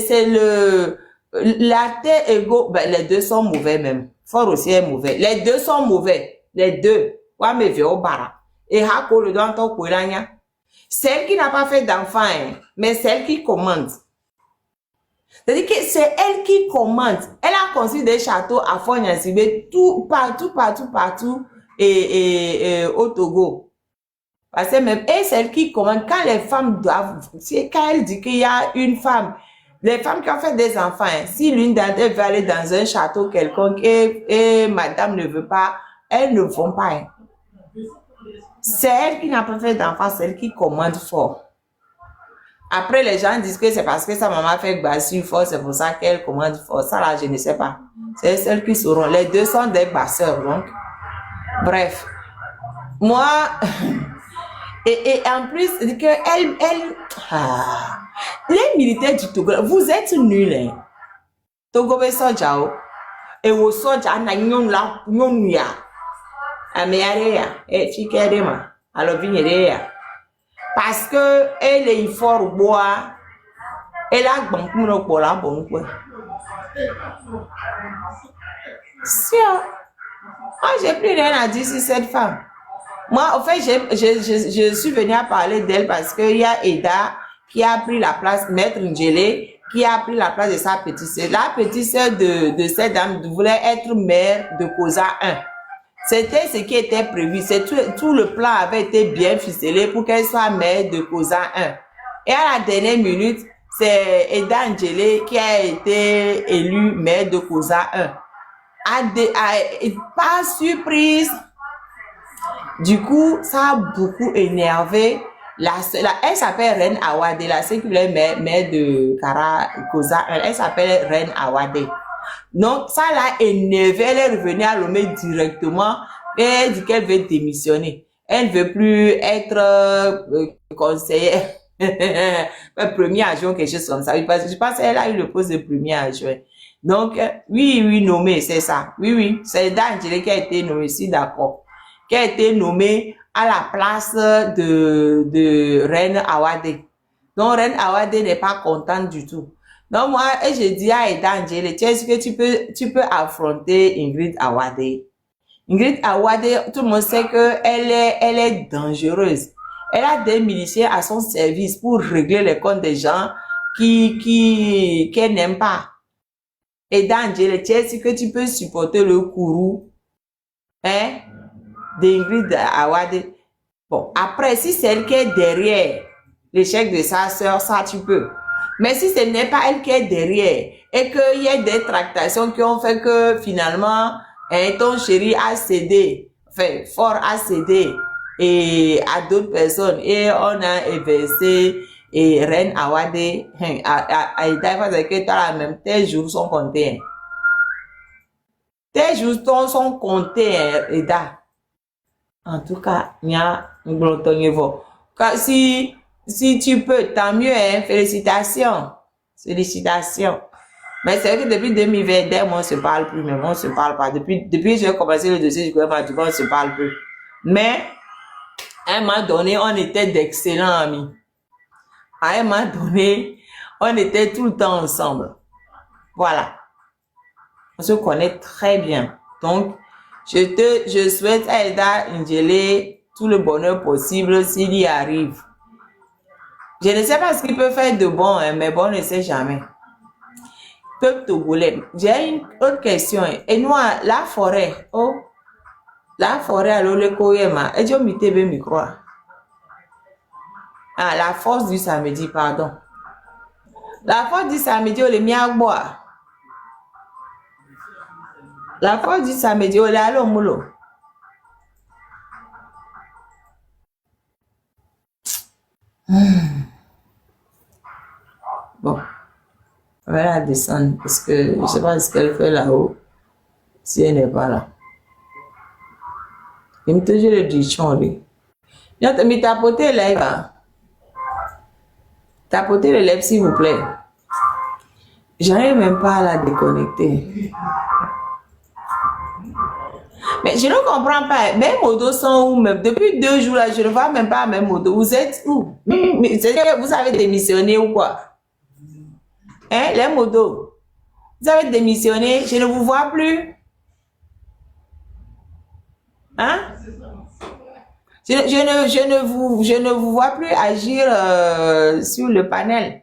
c'est la terre égaux. Ben, les deux sont mauvais même. Fort aussi est mauvais. Les deux sont mauvais. Les deux. Ouais, mais vieux, bara. Et hako le doigt en courant. Celle qui n'a pas fait d'enfant, hein, mais celle qui commande. C'est-à-dire que c'est elle qui commande. Elle a construit des châteaux à Fort-Nyansibé, tout, partout, et au Togo. Parce que même, et celle qui commande, quand les femmes doivent, quand elle dit qu'il y a une femme, les femmes qui ont fait des enfants, hein, si l'une d'entre elles veut aller dans un château quelconque et madame ne veut pas, elles ne vont pas. Hein. C'est elle qui n'a pas fait d'enfants, c'est elle qui commande fort. Après, les gens disent que c'est parce que sa maman fait bassu fort, c'est pour ça qu'elle commande fort. Ça là, je ne sais pas. C'est celles qui sauront. Les deux sont des basseurs, donc. Bref. Moi, et en plus, que Les militaires du Togo, vous êtes nuls. Hein? Togo be soja o. Et au soja na nyon la nyon ya. Ameare ya. E chikere ma. Alors vignere ya. Parce que elle est fort bois. Elle a bon pour le pour la bonne quoi. Si, moi j'ai plus rien à dire sur cette femme. Moi, en fait, je suis venue à parler d'elle parce qu'il y a Eda qui a pris la place, Maître Ndjele, qui a pris la place de sa petite sœur. La petite sœur de cette dame voulait être mère de Koza 1. C'était ce qui était prévu. Tout le plan avait été bien ficelé pour qu'elle soit mère de Koza 1. Et à la dernière minute, c'est Eda Ndjele qui a été élue mère de Koza 1. Par surprise, du coup, ça a beaucoup énervé. Elle s'appelle Reine Awade, la seule qui voulait mère de Kara Koza 1. Elle s'appelle Reine Awade. Donc, ça l'a énervé. Elle est revenue à Lomé directement et elle dit qu'elle veut démissionner. Elle ne veut plus être conseillère, premier adjoint, quelque chose comme ça. Je pense qu'elle a eu le poste de premier adjoint. Donc, oui, nommé, c'est ça. Oui, c'est Dangele qui a été nommé, si d'accord. Qui a été nommé à la place de Reine Awade. Donc, Reine Awade n'est pas contente du tout. Donc, moi, je dis à Dangele, est-ce que tu peux affronter Ingrid Awade? Ingrid Awade, tout le monde sait que elle est dangereuse. Elle a des miliciens à son service pour régler les comptes des gens qu'elle n'aime pas. Et Dangele, est-ce que tu peux supporter le courroux, hein, d'Ingrid Awade? Bon, après, si c'est elle qui est derrière l'échec de sa sœur, ça tu peux. Mais si ce n'est pas elle qui est derrière et qu'il y a des tractations qui ont fait que finalement, hein, ton chéri a cédé, enfin, fort a cédé et à d'autres personnes et on a éversé et Reine Awade, tes jours sont comptés. Tes jours sont comptés, Eda. En tout cas, il y a un gros niveau. Si tu peux, tant mieux, hein, félicitations. Félicitations. Mais c'est vrai que depuis 2020, on ne se parle plus, mais on ne se parle pas. Depuis que j'ai commencé le dossier du gouvernement, on ne se parle plus. Mais, à un moment donné, on était d'excellents amis. À un moment donné, on était tout le temps ensemble. Voilà. On se connaît très bien. Donc, je souhaite à Eda Ndjele tout le bonheur possible s'il y arrive. Je ne sais pas ce qu'il peut faire de bon, hein, mais bon, on ne sait jamais. Peuple togolais, j'ai une autre question. Et nous, la forêt, alors le Koyema, et je m'étais bien micro. Ah, la force du samedi, pardon. La force du samedi, on les mis à boire. La force du samedi, on les a au moulot. Bon, on va la descendre parce que je ne sais pas ce qu'elle fait là-haut si elle n'est pas là. Il me toujours le dichon, lui. Mais tapotez les lèvres. Tapotez les lèvres, s'il vous plaît. J'arrive même pas à la déconnecter. Mais je ne comprends pas. Mes motos sont où même? Depuis 2 jours là, je ne vois même pas mes motos. Vous êtes où? C'est que vous avez démissionné ou quoi? Hein, les motos? Vous avez démissionné? Je ne vous vois plus. Hein? Je ne vous vois plus agir sur le panel.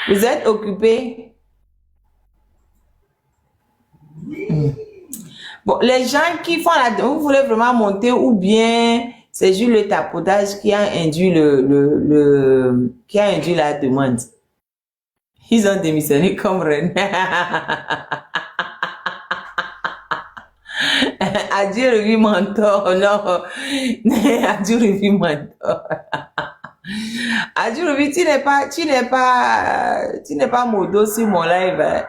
Vous êtes occupé. Bon, les gens qui font la... Vous voulez vraiment monter ou bien c'est juste le tapotage qui a induit qui a induit la demande. Ils ont démissionné comme reine. Adieu le vieux mentor, non. Adieu le vieux mentor. Adieu le vieux, tu n'es pas modo sur mon live.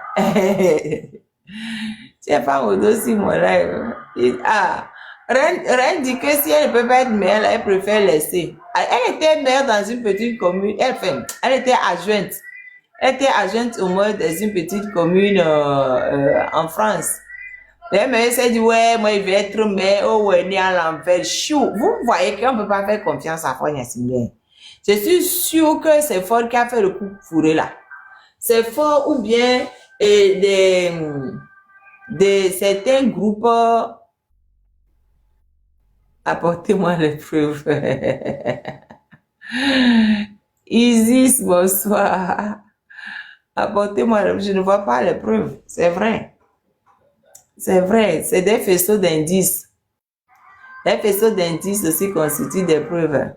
Tu n'es pas modo sur mon live. Reine dit que si elle ne peut pas être maire, elle préfère laisser. Elle était maire dans une petite commune. Elle était adjointe. Elle était adjointe au moins dans une petite commune en France. Mais elle s'est dit, ouais, moi, je vais être maire. Oh, ouais, né à l'envers. Chou. Vous voyez qu'on ne peut pas faire confiance à Foy Gnassingbé. Je suis sûre que c'est Fort qui a fait le coup fourré là. C'est Fort ou bien certains groupes. Apportez-moi les preuves. Isis, bonsoir. Apportez-moi, je ne vois pas les preuves. C'est vrai. C'est vrai, c'est des faisceaux d'indices. Les faisceaux d'indices aussi constituent des preuves.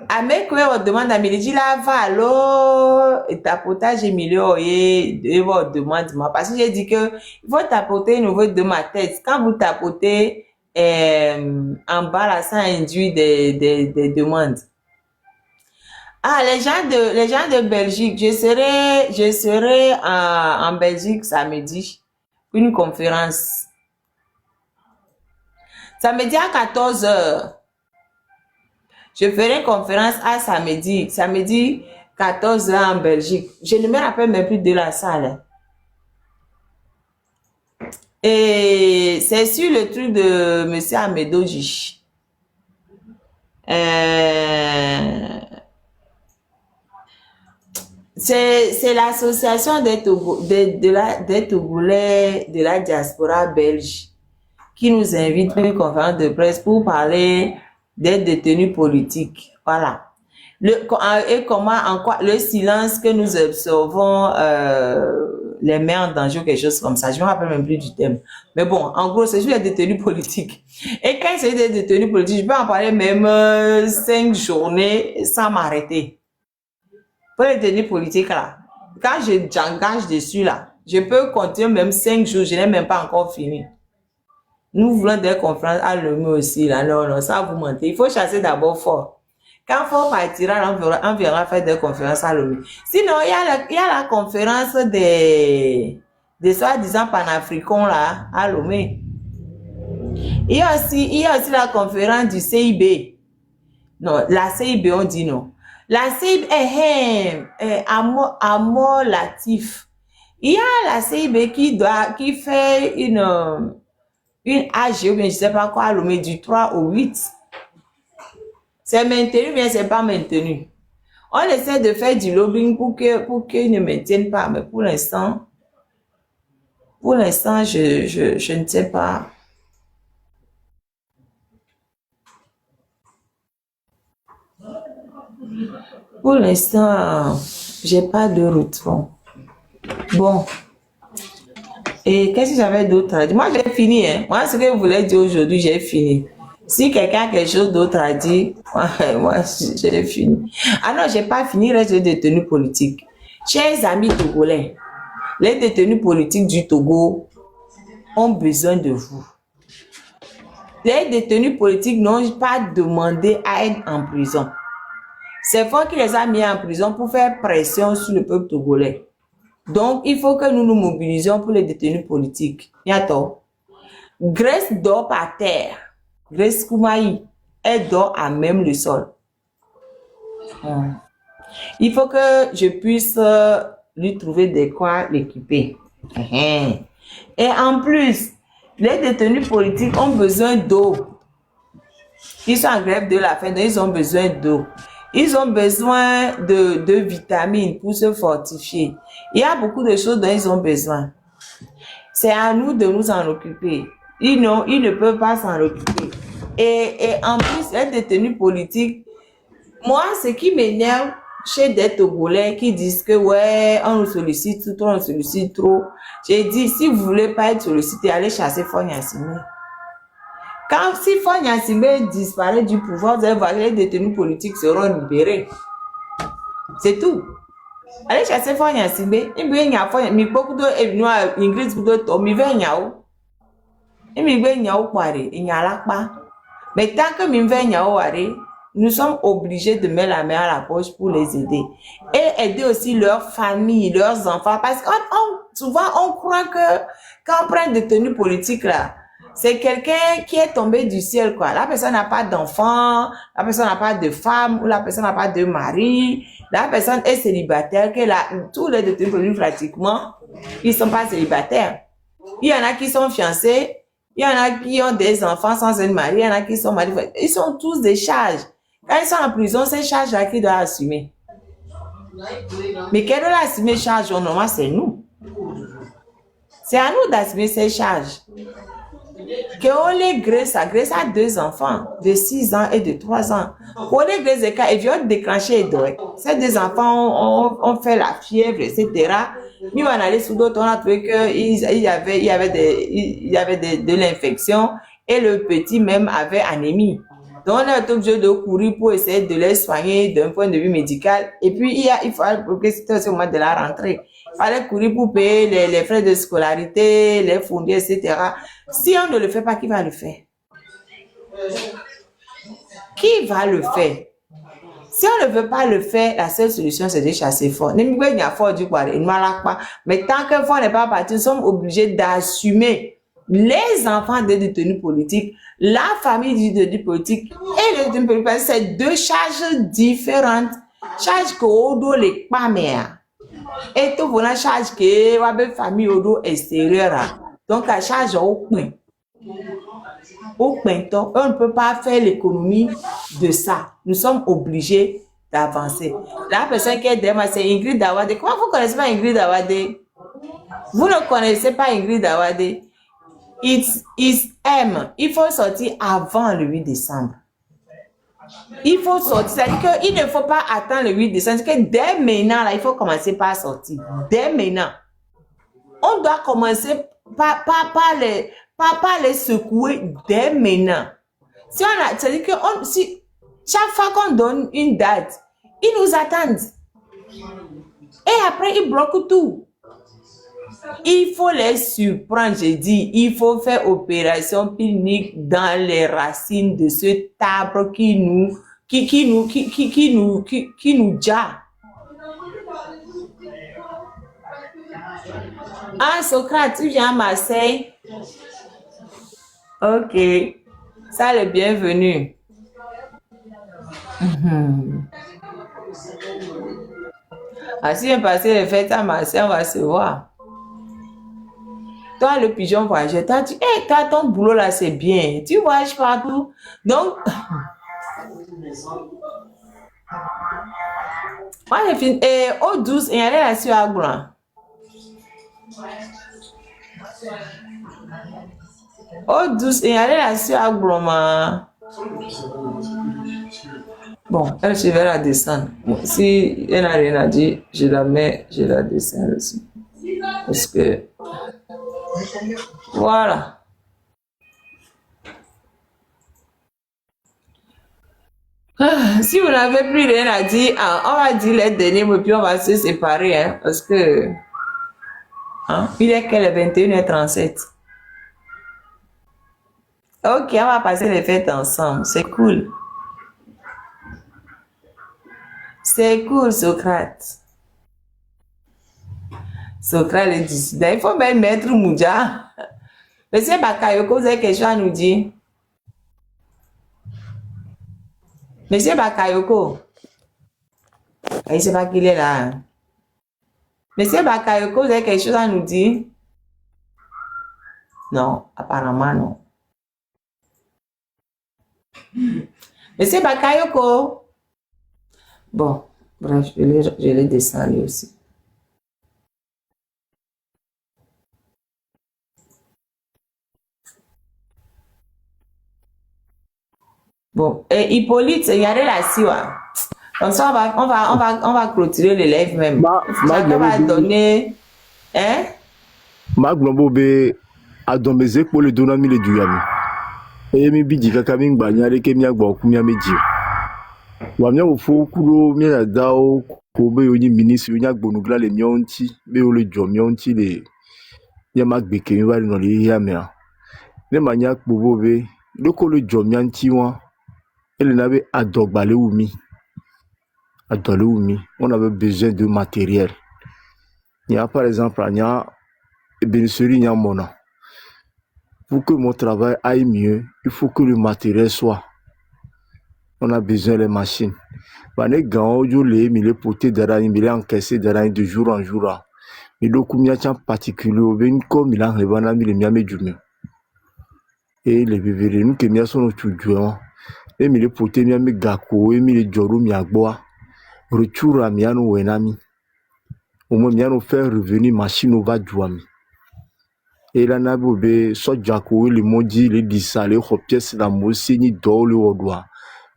Avec quoi on demande à Milady là, va alors, tapotage Emilio et vous demande moi. Parce que j'ai dit que il faut tapoter au niveau de ma tête. Quand vous tapotez en bas là, ça induit des demandes. Ah, les gens de Belgique, je serai en Belgique samedi pour une conférence. Samedi à 14h. Je ferai une conférence à samedi 14h en Belgique. Je ne me rappelle même plus de la salle. Et c'est sur le truc de Monsieur Amedoji. C'est l'association des Togolais de la diaspora belge qui nous invite pour une conférence de presse pour parler des détenus politiques. Voilà. Et comment, en quoi, le silence que nous observons, les met en danger ou quelque chose comme ça. Je ne me rappelle même plus du thème. Mais bon, en gros, c'est juste les détenus politiques. Et quand c'est des détenus politiques, je peux en parler même 5 journées sans m'arrêter. Pour les détenus politiques, là, quand j'engage dessus, là, je peux continuer même 5 jours, je n'ai même pas encore fini. Nous voulons des conférences à Lomé aussi, là. Non, ça vous mentez. Il faut chasser d'abord Fort. Quand Fort partira, on viendra faire des conférences à Lomé. Sinon, il y a la conférence des soi-disant panafricains, là, à Lomé. Il y a aussi la conférence du CIB. Non, la CIB, on dit non. La CIB est Amor Latif. Il y a la CIB qui fait une AG, ou bien je sais pas quoi, Lomé du 3 au 8. C'est maintenu, mais c'est pas maintenu. On essaie de faire du lobbying pour qu'ils ne maintiennent pas, mais pour l'instant, je ne sais pas. Pour l'instant, j'ai pas de retour. Bon. Et qu'est-ce que j'avais d'autre à dire? Moi, j'ai fini, hein. Moi, ce que je voulais dire aujourd'hui, j'ai fini. Si quelqu'un a quelque chose d'autre à dire, moi, j'ai fini. Ah non, j'ai pas fini, reste les détenus politiques. Chers amis togolais, les détenus politiques du Togo ont besoin de vous. Les détenus politiques n'ont pas demandé à être en prison. C'est Fort qui les a mis en prison pour faire pression sur le peuple togolais. Donc, il faut que nous nous mobilisions pour les détenus politiques. Bientôt. Grace dort par terre. Grace Koumaï, elle dort à même le sol. Il faut que je puisse lui trouver de quoi l'équiper. Et en plus, les détenus politiques ont besoin d'eau. Ils sont en grève de la faim, donc ils ont besoin d'eau. Ils ont besoin de vitamines pour se fortifier. Il y a beaucoup de choses dont ils ont besoin. C'est à nous de nous en occuper. Ils ne peuvent pas s'en occuper. Et en plus, les détenus politiques, moi, ce qui m'énerve chez des Togolais qui disent que, ouais, on nous sollicite trop, on nous sollicite trop. J'ai dit, si vous voulez pas être sollicité, allez chasser Fort Gnassingbé. Si Fort Gnassingbé disparaît du pouvoir, vous allez voir que les détenus politiques seront libérés. C'est tout. Allez chasser Fort Gnassingbé. Il y a mais beaucoup de Ingrid Boudoto, mais il y a où? Il y a où quoi? Il y a là pas. Mais tant que il y a où, nous sommes obligés de mettre la main à la poche pour les aider. Et aider aussi leurs familles, leurs enfants. Parce que souvent, on croit que quand on prend des tenues politiques là, c'est quelqu'un qui est tombé du ciel, quoi. La personne n'a pas d'enfant, la personne n'a pas de femme, ou la personne n'a pas de mari, la personne est célibataire, tous les détenus politiques, pratiquement, ils sont pas célibataires. Il y en a qui sont fiancés, il y en a qui ont des enfants sans être mariés, il y en a qui sont mariés. Ils sont tous des charges. Quand ils sont en prison, ces charges-là qui doivent assumer. Mais qui doit assumer les charges, normalement, c'est nous. C'est à nous d'assumer ces charges. Grace a 2 enfants de 6 ans et de 3 ans. Grace et vient déclencher ces 2 enfants ont fait la fièvre, etc. Nous, on allait sous d'autres, on a trouvé qu'il y avait de l'infection et le petit même avait anémie. Donc, on est obligé de courir pour essayer de les soigner d'un point de vue médical. Et puis, il fallait, pour que c'était aussi au moment de la rentrée, il fallait courir pour payer les frais de scolarité, les fourniers, etc. Si on ne le fait pas, qui va le faire? Qui va le faire? Si on ne veut pas le faire, la seule solution, c'est de chasser fort. Mais tant que fort n'est pas parti, nous sommes obligés d'assumer les enfants des détenus politiques, la famille du détenu politique et les détenus politiques. C'est 2 charges différentes. Charge que Odo les pas mère. Et tout voilà charge que la famille Odo extérieure. Donc, la charge au point. On ne peut pas faire l'économie de ça. Nous sommes obligés d'avancer. La personne qui est derrière moi, c'est Ingrid Dawade. Comment vous ne connaissez pas Ingrid Dawade? Vous ne connaissez pas Ingrid Dawade? It's M. Il faut sortir avant le 8 décembre. Il faut sortir. C'est-à-dire qu'il ne faut pas attendre le 8 décembre. C'est que dès maintenant, là, il faut commencer par sortir. Dès maintenant. On doit commencer par les secouer dès maintenant. Si on a, c'est-à-dire que si chaque fois qu'on donne une date, ils nous attendent. Et après, ils bloquent tout. Il faut les surprendre, j'ai dit. Il faut faire opération pique-nique dans les racines de ce arbre qui nous jappe. Ah, Socrate, tu viens à Marseille? Ok. Ça, le bienvenu. Ah, si on passe les fêtes à Marseille, on va se voir. Toi, le pigeon voyageur, toi, ton boulot là, c'est bien. Tu voyages partout. Donc, moi, j'ai fini. Et au 12, il y a là sur Agran. Au 12, il y a là sur Agran. Bon, elle, je vais la descendre. Bon, si elle n'a rien à dire, je la mets, je la descends aussi. Parce que, voilà. Si vous n'avez plus rien à dire, on va dire les derniers mots, puis on va se séparer, hein, parce que, il est quelle 21h37. Ok, on va passer les fêtes ensemble, c'est cool. C'est cool, Socrate. Socrate le dissident. Il faut même mettre Mouja. Monsieur Bakayoko, vous avez quelque chose à nous dire? Monsieur Bakayoko. Je ne sais pas qu'il est là. Monsieur Bakayoko, vous avez quelque chose à nous dire? Non, apparemment non. Monsieur Bakayoko. Bon, bref, je les descends lui aussi. Bon, et Hippolyte, il y a la siwa. Comme ça, on va clôturer les lives même. On va donner, hein? Ma glombobe a dombeze pour le donami le duyami. Et mi bidi kakami ngbanyare ke mi agba oku mi ameji. Wa mi ofo kulo mi na dao ko be oni ministre oni agbonugla le mi onti be o le jo mi onti le ya magbeke mi wa no le ya mi a. Ne manya kpobobe loko le jo mi anti won. Elle n'avait adogbale oumi. Adole oumi. On avait besoin de matériel. Il y a par exemple, il y a bénisserie, il y a mona. Pour que mon travail aille mieux, il faut que le matériel soit. On a besoin des machines. Les gants, les potés d'araï, les encaissés d'araï de jour en jour. Mais le coup, il y a un particulier, comme il a un réveil, il y a un et les bébés, nous qui sommes sur le tueur. Et les potés, il y a un gako, et les jorou, il y a un bois. Retour à Miano Wenami. Au moins, Miano faire revenir machine au va jouami. Et là, Nabobe, soit Jaco, les maudits, les dissa, les pièces, la moussi, ni d'or, le odoa.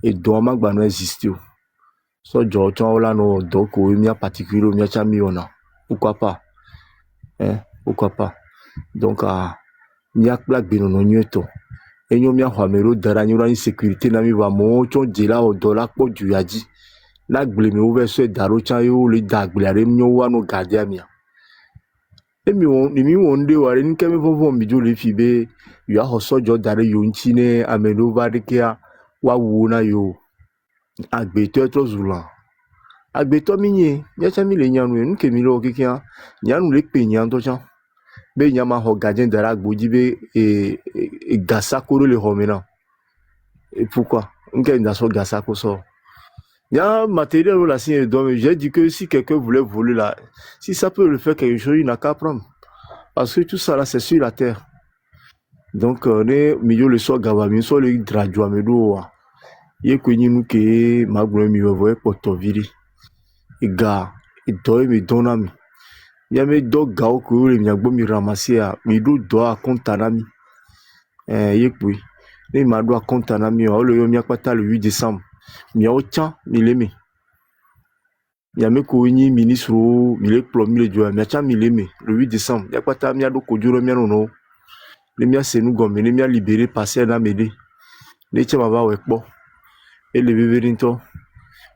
Et d'or, ma gbano existe. Soit George, là, no, donc, il y a particulier, il y a chamiona. Pourquoi pas? Hein? Pourquoi pas? Donc, il y a black benono nyeto. Et nous, il y a Hamero, d'aragnola, sécurité, nami, va mon, chon, dila, au dollar, pour du yadi. La gleme ouvert sur daro chayo, les daglare, mio, no gardiamia. Et mi wonde ware ni kemi vovo mijo le fibe ya hoso jo dare yo nchine amelo vadekia wa wuna yo agbeto to zula agbeto minye ya chami le nyanu en kemi lo kikia nyanu le pe nyan to chan be nyama ho gadien dara gboji be e gasa koro le homena et pourquoi nke ndaso gasa ko so. Il y a un matériel là, j'ai dit que si quelqu'un voulait voler là, si ça peut le faire quelque chose, il n'a qu'à prendre. Parce que tout ça là, c'est sur la terre. Donc, les milieux le soir, gavami, soit les drajoua, mais d'eau, il y a connu nous que ma grand milieu voyait pour te virer. Et gars, il doit me donner. Il y a mes deux gars qui ont les miagbo me ramasser, mais d'où doit compter un ami. Il y a puis, les m'a doit compter un ami, le yom pas le 8 décembre. Mais au temps, il aimait. Il y a mes coïnis, ministres, il est plombé le jour, mais il aimait. Le 8 décembre, il y a pas ta mia do kodjuro mia non. Les mia c'est nous gomme, les mia libérés, passer à m'aider. Les tchèmes va avec bon. Et les bébés d'into,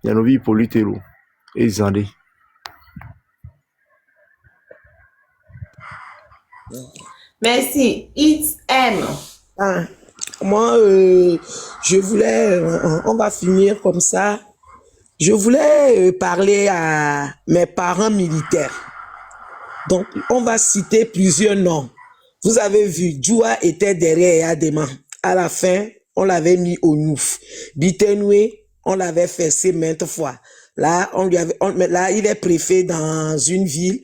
il y a nos vies politelo. Et zandé. Merci. It's M. Ah, moi, je voulais, on va finir comme ça. Je voulais parler à mes parents militaires. Donc, on va citer plusieurs noms. Vous avez vu, Djoua était derrière Adema. À la fin, on l'avait mis au Nouf. Bitenoué, on l'avait fessé maintes fois. Là, là, il est préfet dans une ville.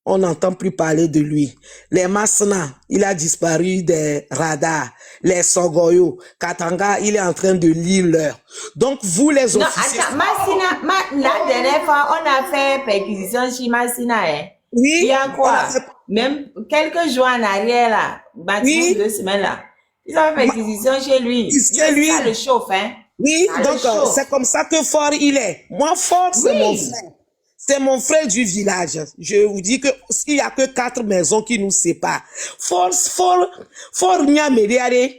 On n'entend plus parler de lui. Les Masna, il a disparu des radars. Les Sogoyo, Katanga, il est en train de lire l'heure. Donc, vous les officiers... Non, attends, la dernière fois, on a fait perquisition chez Massina, hein? Oui. Il y a quoi? Même quelques jours en arrière, là, oui. 2 semaines, là. Ils ont fait perquisition chez lui. C'est lui. Ça le chauffe, hein? Oui, donc c'est comme ça que Fort il est. Moi, Fort, c'est mon frère. C'est mon frère du village. Je vous dis que il y a que 4 maisons qui nous séparent. Fort, nya mediare,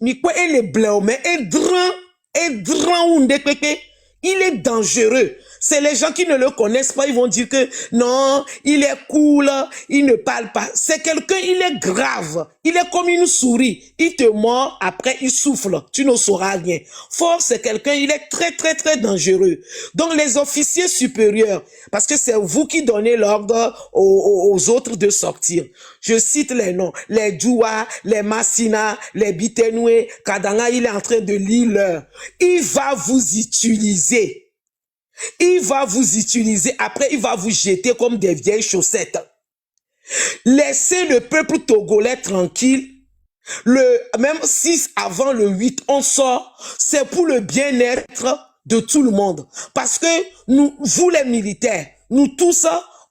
mi quoi et les blancs, mais il est dangereux. C'est les gens qui ne le connaissent pas, ils vont dire que non, il est cool, il ne parle pas. C'est quelqu'un, il est grave. Il est comme une souris. Il te mord, après il souffle. Tu ne sauras rien. Fort, c'est quelqu'un, il est très, très, très dangereux. Donc les officiers supérieurs, parce que c'est vous qui donnez l'ordre aux autres de sortir. Je cite les noms. Les Djoua, les Massina, les Bitenoué, Kadanga, il est en train de lire l'heure. Il va vous utiliser. Il va vous utiliser, après il va vous jeter comme des vieilles chaussettes. Laissez le peuple togolais tranquille. Même si avant le 8 on sort, c'est pour le bien-être de tout le monde. Parce que nous, vous les militaires, nous tous,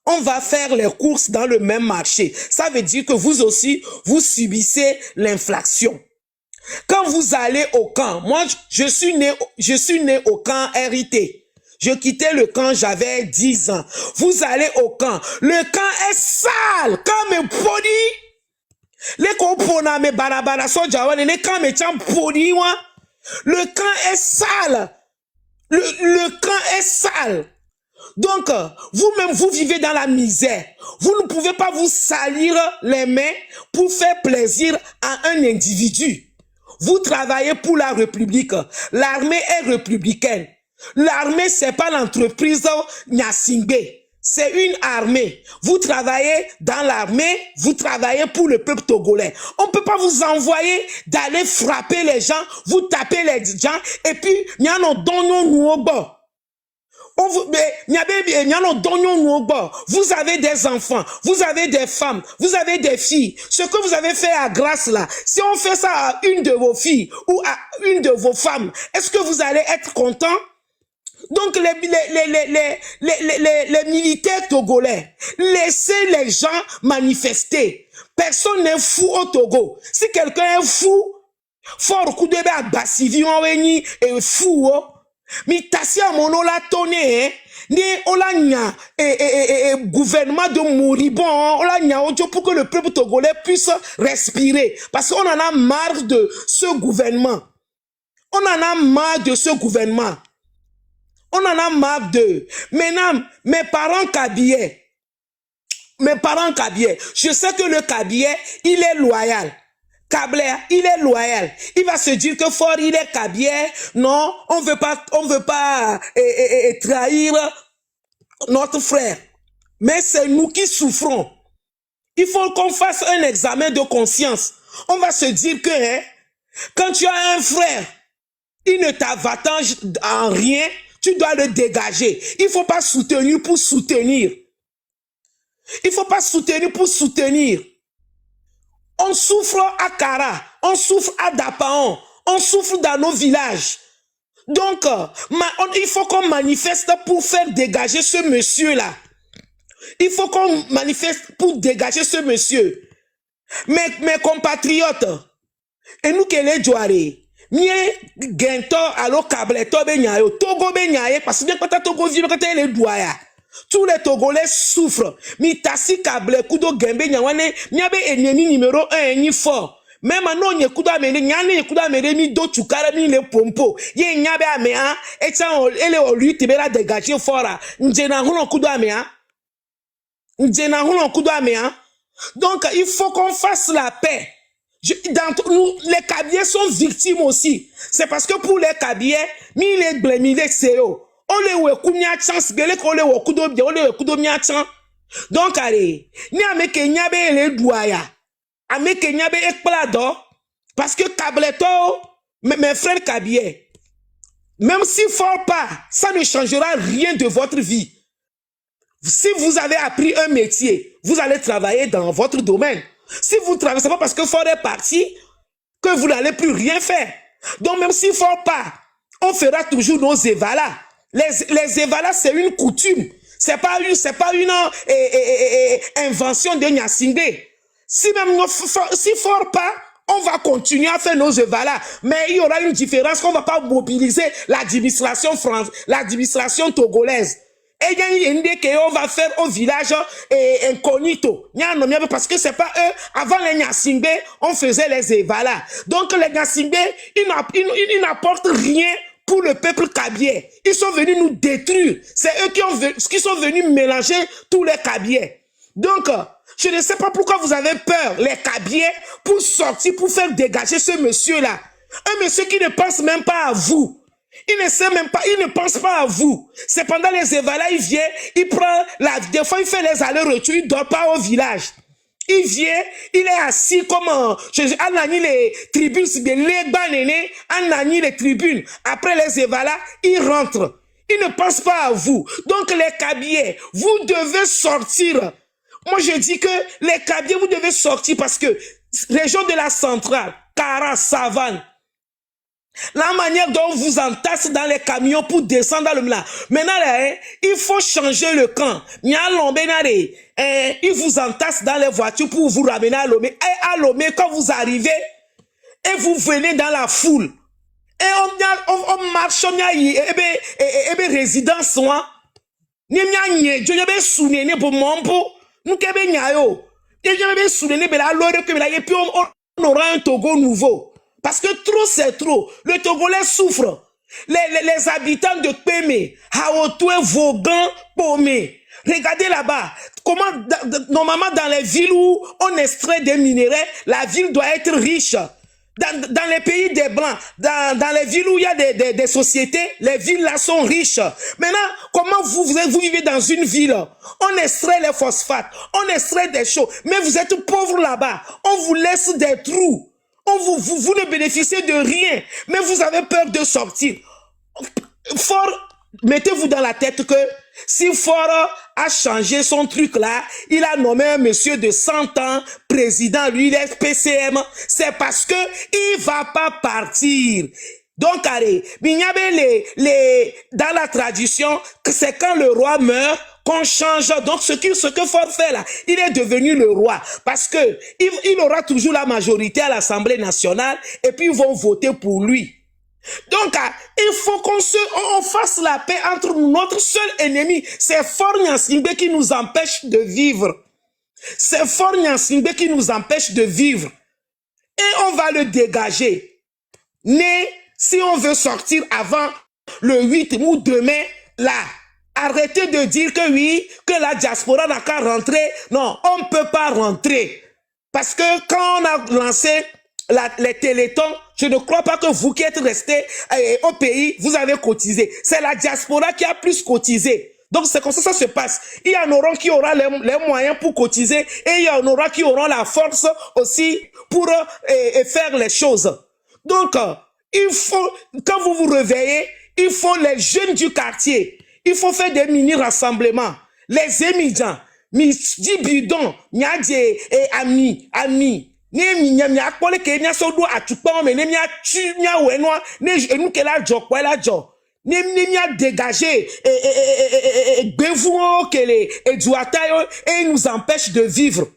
on va faire les courses dans le même marché. Ça veut dire que vous aussi, vous subissez l'inflation. Quand vous allez au camp, moi je suis né au camp RIT. Je quittais le camp, j'avais 10 ans. Vous allez au camp. Le camp est sale. Quand me podi. Les compona me barabara so jawane. Les camps me tiennent podi, wa. Le camp est sale. Le camp est sale. Donc, vous-même, vous vivez dans la misère. Vous ne pouvez pas vous salir les mains pour faire plaisir à un individu. Vous travaillez pour la République. L'armée est républicaine. L'armée, c'est pas l'entreprise Nyasingbe. c'est une armée. Vous travaillez dans l'armée, vous travaillez pour le peuple togolais. On ne peut pas vous envoyer d'aller frapper les gens, vous taper les gens, et puis, vous avez des enfants, vous avez des femmes, vous avez des filles. Ce que vous avez fait à Grasse là, si on fait ça à une de vos filles ou à une de vos femmes, est-ce que vous allez être content? Donc les militaires togolais, laissez les gens manifester. Personne n'est fou au Togo. Si quelqu'un est fou, fort coup de bas bassivi on est fou. Mi tasi a mono la tonne, ni ola nya gouvernement de moribond, ola nya ojo pour que le peuple togolais puisse respirer. Parce qu'on en a marre de ce gouvernement. On en a marre de ce gouvernement. On en a marre de. Maintenant, mes parents Kabyais, je sais que le Kabyais, il est loyal. Kabyais, il est loyal. Il va se dire que fort, il est Kabyais. Non, on veut pas trahir notre frère. Mais c'est nous qui souffrons. Il faut qu'on fasse un examen de conscience. On va se dire que quand tu as un frère, il ne t'avantage en rien, tu dois le dégager. Il ne faut pas soutenir pour soutenir. Il ne faut pas soutenir pour soutenir. On souffre à Kara, on souffre à Dapaon, on souffre dans nos villages. Donc, il faut qu'on manifeste pour faire dégager ce monsieur-là. Il faut qu'on manifeste pour dégager ce monsieur. Mes compatriotes, et nous qui les jouarés, mie gento alo kableto benyayo Togo benyaye parce que quand Togo vit quand les douaya tous les Togolais souffrent mi tasi kable kudo gembe nyawane nyabe ennemi numéro 1 ni fort même non nye kudo amene nyane nye kudo amene mi do tukara mi le pompo ye nyabe amea etan ele o lui tibera dégager fora njena huno kudo amea donc il faut qu'on fasse la paix. Nous, les Kabyais sont victimes aussi. C'est parce que pour les Kabyais, mi les blemi les seo. On les wekunya chance, gele ko le wekudo bien, on les wekudo mia chan. Donc allez, ni ameke nyabe le douaya. Ameke nyabe ekplado parce que Kableto, mes frères Kabyais, même s'il fort pas, ça ne changera rien de votre vie. Si vous avez appris un métier, vous allez travailler dans votre domaine. Si vous travaillez, c'est pas parce que fort est parti que vous n'allez plus rien faire. Donc même s'il faut pas, on fera toujours nos évalas. Les évalas, c'est une coutume. C'est pas une invention de Nyasingé. Si fort pas, on va continuer à faire nos évalas. Mais il y aura une différence qu'on va pas mobiliser l'administration togolaise. Et on va faire au village incognito. Parce que c'est pas eux. Avant les Nyasingbe, on faisait les évalas. Donc les Nyasingbe, ils n'apportent rien pour le peuple Kabyais. Ils sont venus nous détruire. C'est eux qui sont venus mélanger tous les Kabyais. Donc, je ne sais pas pourquoi vous avez peur, les Kabyais, pour sortir, pour faire dégager ce monsieur-là. Un monsieur qui ne pense même pas à vous. Il ne sait même pas, il ne pense pas à vous. C'est pendant les évalas, il vient, il prend des fois il fait les allers-retours, il ne dort pas au village. Il vient, il est assis comme, Anani les tribunes, c'est bien, les banénés, Anani les tribunes. Après les évalas, il rentre. Il ne pense pas à vous. Donc les Kabyais, vous devez sortir. Moi je dis que les Kabyais, vous devez sortir parce que région de la centrale, Kara, Savane, la manière dont on vous entasse dans les camions pour descendre dans le Mla. Maintenant, il faut changer le camp. Il vous entasse dans les voitures pour vous ramener à Lomé. Et à Lomé, quand vous arrivez, et vous venez dans la foule, et on marche, on y a résidence, on aura un Togo nouveau. Parce que trop c'est trop. Le Togolais souffre. Les habitants de Pémé, Haotoué, Vaughan, Pomé. Regardez là-bas. Comment, normalement dans les villes où on extrait des minéraux, la ville doit être riche. Dans les pays des Blancs, dans les villes où il y a des sociétés, les villes là sont riches. Maintenant, comment vous vivez dans une ville? On extrait les phosphates, on extrait des choses, mais vous êtes pauvres là-bas. On vous laisse des trous. Vous ne bénéficiez de rien, mais vous avez peur de sortir. Fort, mettez-vous dans la tête que si Fort a changé son truc là, il a nommé un monsieur de 100 ans président, lui il est PCM, c'est parce que il va pas partir. Donc, allez, dans la tradition, c'est quand le roi meurt qu'on change. Donc, ce que Fort fait là, il est devenu le roi parce que il aura toujours la majorité à l'Assemblée nationale et puis ils vont voter pour lui. Donc, il faut qu'on fasse la paix entre nous. Notre seul ennemi, c'est Fort Gnassingbé qui nous empêche de vivre. C'est Fort Gnassingbé qui nous empêche de vivre. Et on va le dégager. Mais si on veut sortir avant le 8 ou demain, là, arrêtez de dire que oui, que la diaspora n'a qu'à rentrer. Non, on ne peut pas rentrer. Parce que quand on a lancé les télétons, je ne crois pas que vous qui êtes restés au pays, vous avez cotisé. C'est la diaspora qui a plus cotisé. Donc c'est comme ça se passe. Il y en aura qui auront les moyens pour cotiser et il y en aura qui auront la force aussi pour faire les choses. Donc, il faut, quand vous vous réveillez, il faut les jeunes du quartier. Il faut faire des mini-rassemblements. Les émigrants, Midi Bidon, Nyadje et Ami. Ne minya mia akpole ke mia so do atukpa me ne mia tu mia wenwa ne enu ke la jo kwa la jo ne mia dégager bevu kele eduata et nous empêche de vivre.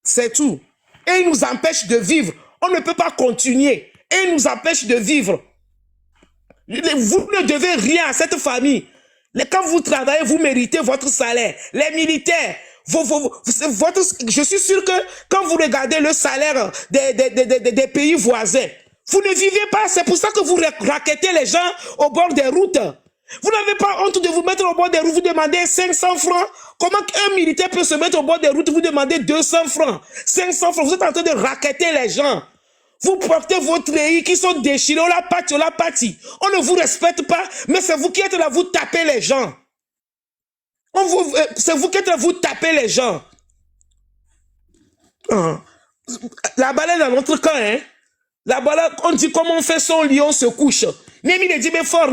C'est tout. Et il nous empêche de vivre. On ne peut pas continuer. Et il nous empêche de vivre. Vous ne devez rien à cette famille. Quand vous travaillez, vous méritez votre salaire. Les militaires, je suis sûr que quand vous regardez le salaire des pays voisins, vous ne vivez pas. C'est pour ça que vous raquettez les gens au bord des routes. Vous n'avez pas honte de vous mettre au bord des routes, vous demandez 500 francs. Comment un militaire peut se mettre au bord des routes, vous demandez 200 francs, 500 francs. Vous êtes en train de raqueter les gens. Vous portez vos treillis qui sont déchirés, on la partie. On ne vous respecte pas, mais c'est vous qui êtes là, vous tapez les gens. C'est vous qui êtes là, vous tapez les gens. La balle est dans notre camp, hein. La balle, on dit comment on fait son lit, on se couche. Même il dit, mais fort,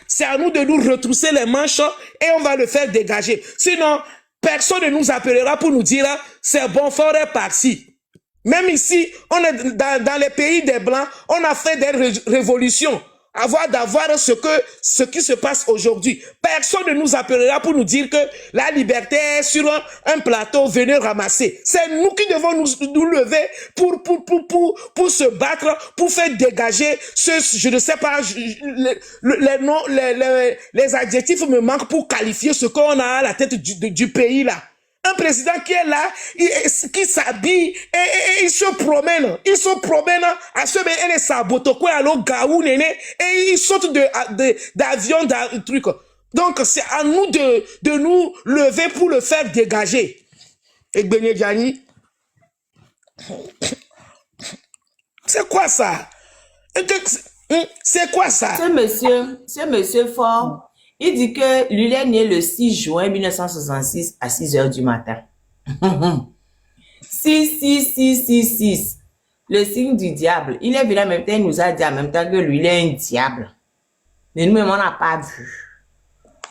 c'est à nous de nous retrousser les manches et on va le faire dégager. Sinon, personne ne nous appellera pour nous dire, c'est bon, fort est parti. Même ici, on est dans les pays des Blancs, on a fait des révolutions d'avoir ce qui se passe aujourd'hui. Personne ne nous appellera pour nous dire que la liberté est sur un plateau, venez ramasser. C'est nous qui devons nous lever pour se battre, pour faire dégager je ne sais pas, les adjectifs me manquent pour qualifier ce qu'on a à la tête du pays là. Un président qui est là, qui s'habille et il se promène à ce et les sabotokwe à l'eau gaou néné et il saute d'avion d'un truc. Donc c'est à nous de nous lever pour le faire dégager. Et Benye Diani, c'est quoi ça? C'est quoi ça? Ce monsieur Fort, il dit que lui il est né le 6 juin 1966 à 6 h du matin. 6. Le signe du diable. Il est venu en même temps, il nous a dit en même temps que lui, il est un diable. Mais nous-mêmes, on n'a pas vu.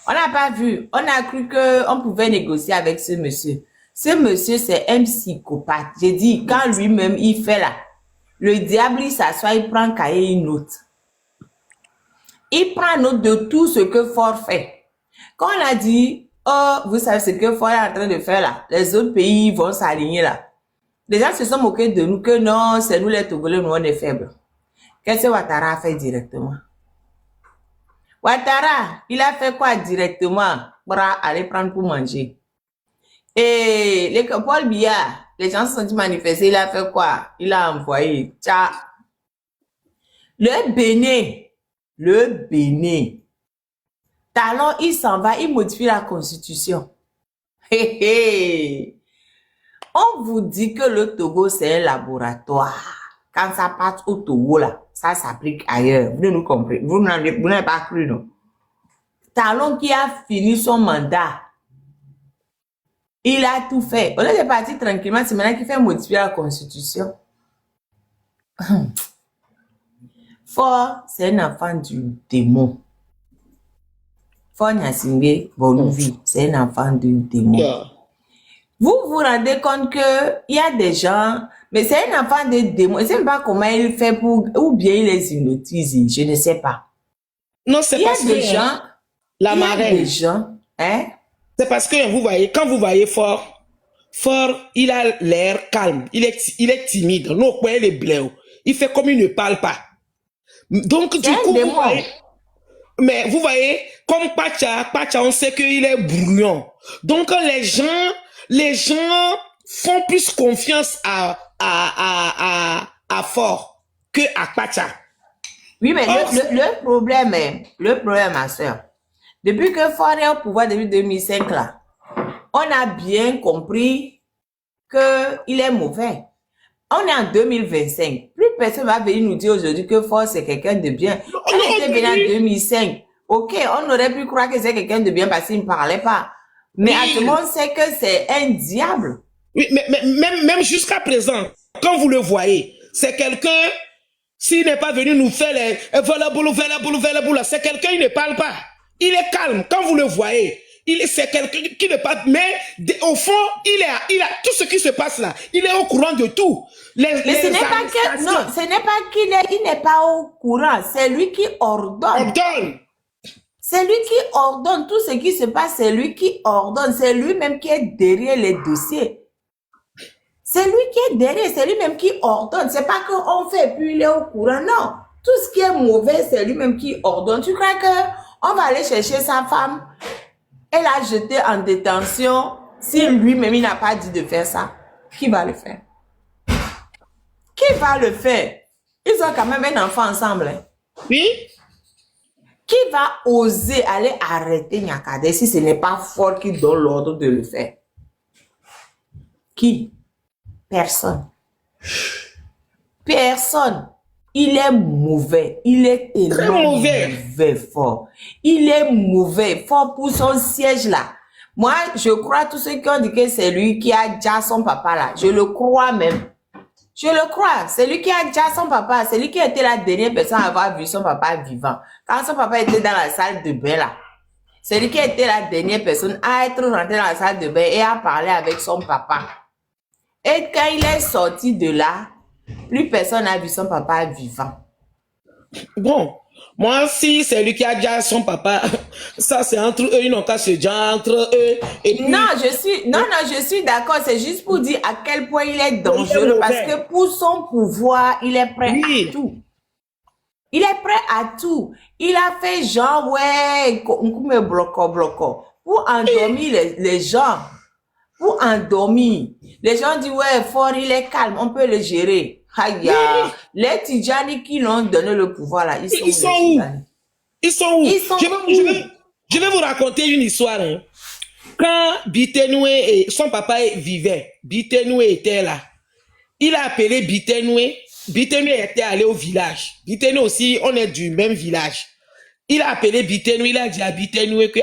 On n'a pas vu. On a cru qu'on pouvait négocier avec ce monsieur. Ce monsieur, c'est un psychopathe. J'ai dit, quand lui-même, il fait là, le diable, il s'assoit, il prend un cahier, il note. Il prend note de tout ce que Fort fait. Quand on a dit, oh, vous savez ce que Fort est en train de faire là, les autres pays vont s'aligner là. Les gens se sont moqués de nous que non, c'est nous les Togolais, nous on est faibles. Qu'est-ce que Ouattara a fait directement? Ouattara, il a fait quoi directement pour aller prendre pour manger? Et Paul Biya, les gens se sont manifestés, il a fait quoi? Il a envoyé, tcha. Le Bénin. Talon, il s'en va, il modifie la constitution. On vous dit que le Togo, c'est un laboratoire. quand ça part au Togo, là, ça s'applique ailleurs. Vous nous comprenez. Vous n'avez pas cru, non? Talon qui a fini son mandat, il a tout fait. On est parti tranquillement, c'est maintenant qu'il fait modifier la constitution. Fort, c'est un enfant du démon. Fort Nyasingbe Boluvi, c'est un enfant du démon. Yeah. Vous vous rendez compte que il y a des gens, mais c'est un enfant de démon. Je ne sais pas comment il fait pour, ou bien il les hypnotise, je ne sais pas. Non, c'est Il y a parce des que gens, la il y a marraine, des gens, hein? c'est parce que vous voyez, quand vous voyez Fort, il a l'air calme, il est timide. Non, quoi, il est bléo. Il fait comme il ne parle pas. Donc, du C'est un coup, vous démon. voyez, mais vous voyez, comme Pacha, on sait qu'il est brouillon. Donc, les gens font plus confiance à Fort que à Pacha. Oui, mais Or, le problème, ma soeur, depuis que Ford est au pouvoir depuis 2005, là, on a bien compris qu'il est mauvais. On est en 2025. Plus personne va venir nous dire aujourd'hui que Ford c'est quelqu'un de bien. On était venu en 2005. Ok, on aurait pu croire que c'est quelqu'un de bien parce qu'il ne parlait pas. Mais à tout le monde sait que c'est un diable. oui, mais même jusqu'à présent, quand vous le voyez, c'est quelqu'un, s'il n'est pas venu nous faire les voilà, c'est quelqu'un, il ne parle pas. Il est calme. Quand vous le voyez, c'est quelqu'un qui ne parle pas. Mais au fond, il a tout ce qui se passe là. Il est au courant de tout. Mais ce n'est pas que, non, ce n'est pas il n'est pas au courant. C'est lui qui ordonne. C'est lui qui ordonne tout ce qui se passe. C'est lui qui ordonne. C'est lui-même qui est derrière les dossiers. C'est lui qui est derrière. C'est lui-même qui ordonne. C'est pas qu'on fait puis il est au courant. Non. Tout ce qui est mauvais, c'est lui-même qui ordonne. Tu crois que on va aller chercher sa femme et la jeter en détention si lui-même il n'a pas dit de faire ça? Qui va le faire? Qui va le faire? Ils ont quand même un enfant ensemble. Hein? Oui? Qui va oser aller arrêter Nyakade si ce n'est pas Ford qui donne l'ordre de le faire? Qui? Personne. Personne. Il est mauvais. Il est tellement mauvais, Ford. Il est mauvais. Ford pour son siège là. Moi, je crois tous ceux qui ont dit que c'est lui qui a déjà son papa là. Je le crois même. Je le crois. C'est lui qui a déjà son papa. C'est lui qui a été la dernière personne à avoir vu son papa vivant. Quand son papa était dans la salle de bain là. C'est lui qui a été la dernière personne à être rentré dans la salle de bain et à parler avec son papa. Et quand il est sorti de là, plus personne n'a vu son papa vivant. Bon, moi, si c'est lui qui a déjà son papa, ça c'est entre eux, ils n'ont qu'à se dire entre eux. Et puis, non, je suis d'accord. C'est juste pour dire à quel point il est dangereux. Parce que pour son pouvoir, il est prêt à tout. Il est prêt à tout. Il a fait genre, ouais, bloco. Pour endormir les gens. Pour endormir. Les gens disent, ouais, Ford, il est calme, on peut le gérer. Aïe, les Tidjani qui l'ont donné le pouvoir là, ils sont où? Ils sont où? Je vais vous raconter une histoire. Hein. Quand Bitenoué et son papa vivait, Bitenoué était là. Il a appelé Bitenoué. Bitenoué était allé au village. Bitenoué aussi, on est du même village. Il a appelé Bitenoué, il a dit à Bitenoué que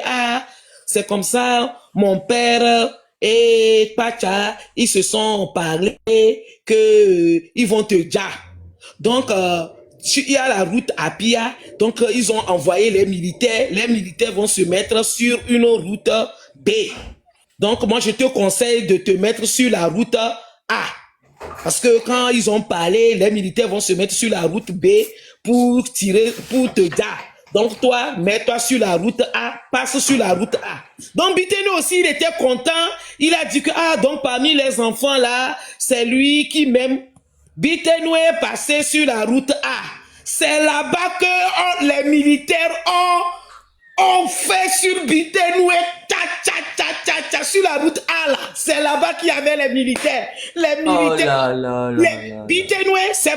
c'est comme ça, mon père et Pacha, ils se sont parlé que ils vont te dire. Donc, il y a la route à Pia, donc ils ont envoyé les militaires vont se mettre sur une route B. Donc, moi, je te conseille de te mettre sur la route A. Parce que quand ils ont parlé, les militaires vont se mettre sur la route B pour tirer, pour te dire. Donc toi, mets-toi sur la route A, passe sur la route A. Donc Bitenoué aussi, il était content. Il a dit que, donc parmi les enfants là, c'est lui qui m'aime. Bitenoué est passé sur la route A. C'est là-bas que les militaires ont fait sur Bitenoué, sur la route A là. C'est là-bas qu'il y avait les militaires. Les militaires. Bitenoué, c'est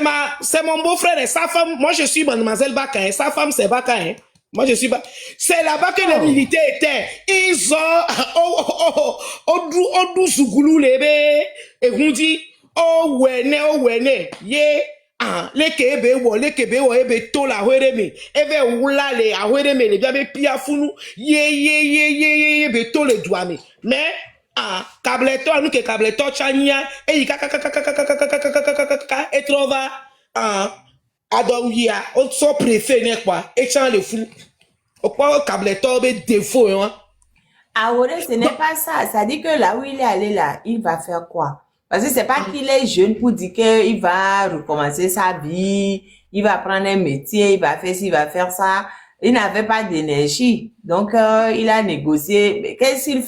mon beau-frère et sa femme. Moi, je suis mademoiselle Baka, hein. Sa femme, c'est Baka, hein. Moi, je suis Baka. C'est là-bas que les militaires étaient. Ils ont, et on dit, oh, wene, ye, ah le kebe wo ebe to la hoereme ebe wula le ahoereme le biabe pia funu ye be to le douane mais ah cableto anu ke cableto chania e yi kaka et trova ah adouia on so préfet ne quoi et chan le fou au quoi cableto be défaut hein. Ahoré, ce n'est pas ça. Ça dit que là où il est allé là, il va faire quoi? Parce que c'est pas qu'il est jeune pour dire qu'il va recommencer sa vie, il va prendre un métier, il va faire ci, il va faire ça. Il n'avait pas d'énergie. Donc, il a négocié. Mais qu'est-ce qu'il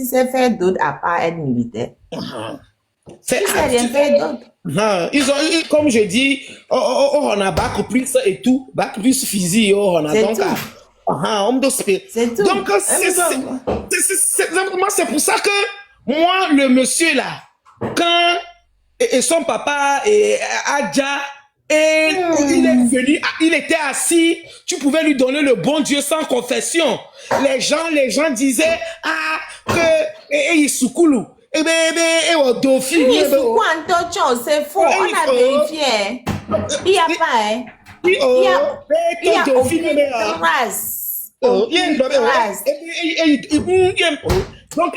sait faire d'autre à part être militaire? Il sait rien faire d'autre. Ils ont, comme je dis, on a bac plus et tout, bac plus physique, on a donc. C'est tout. Donc, c'est pour ça que moi, le monsieur là, quand et son papa et Adja, et il est venu, il était assis, tu pouvais lui donner le bon Dieu sans confession. Les gens disaient, ah, que, et Soukoulou, Dauphine. C'est faux, on a vérifié. Il n'y a pas, hein. Il y a aucune trace. Donc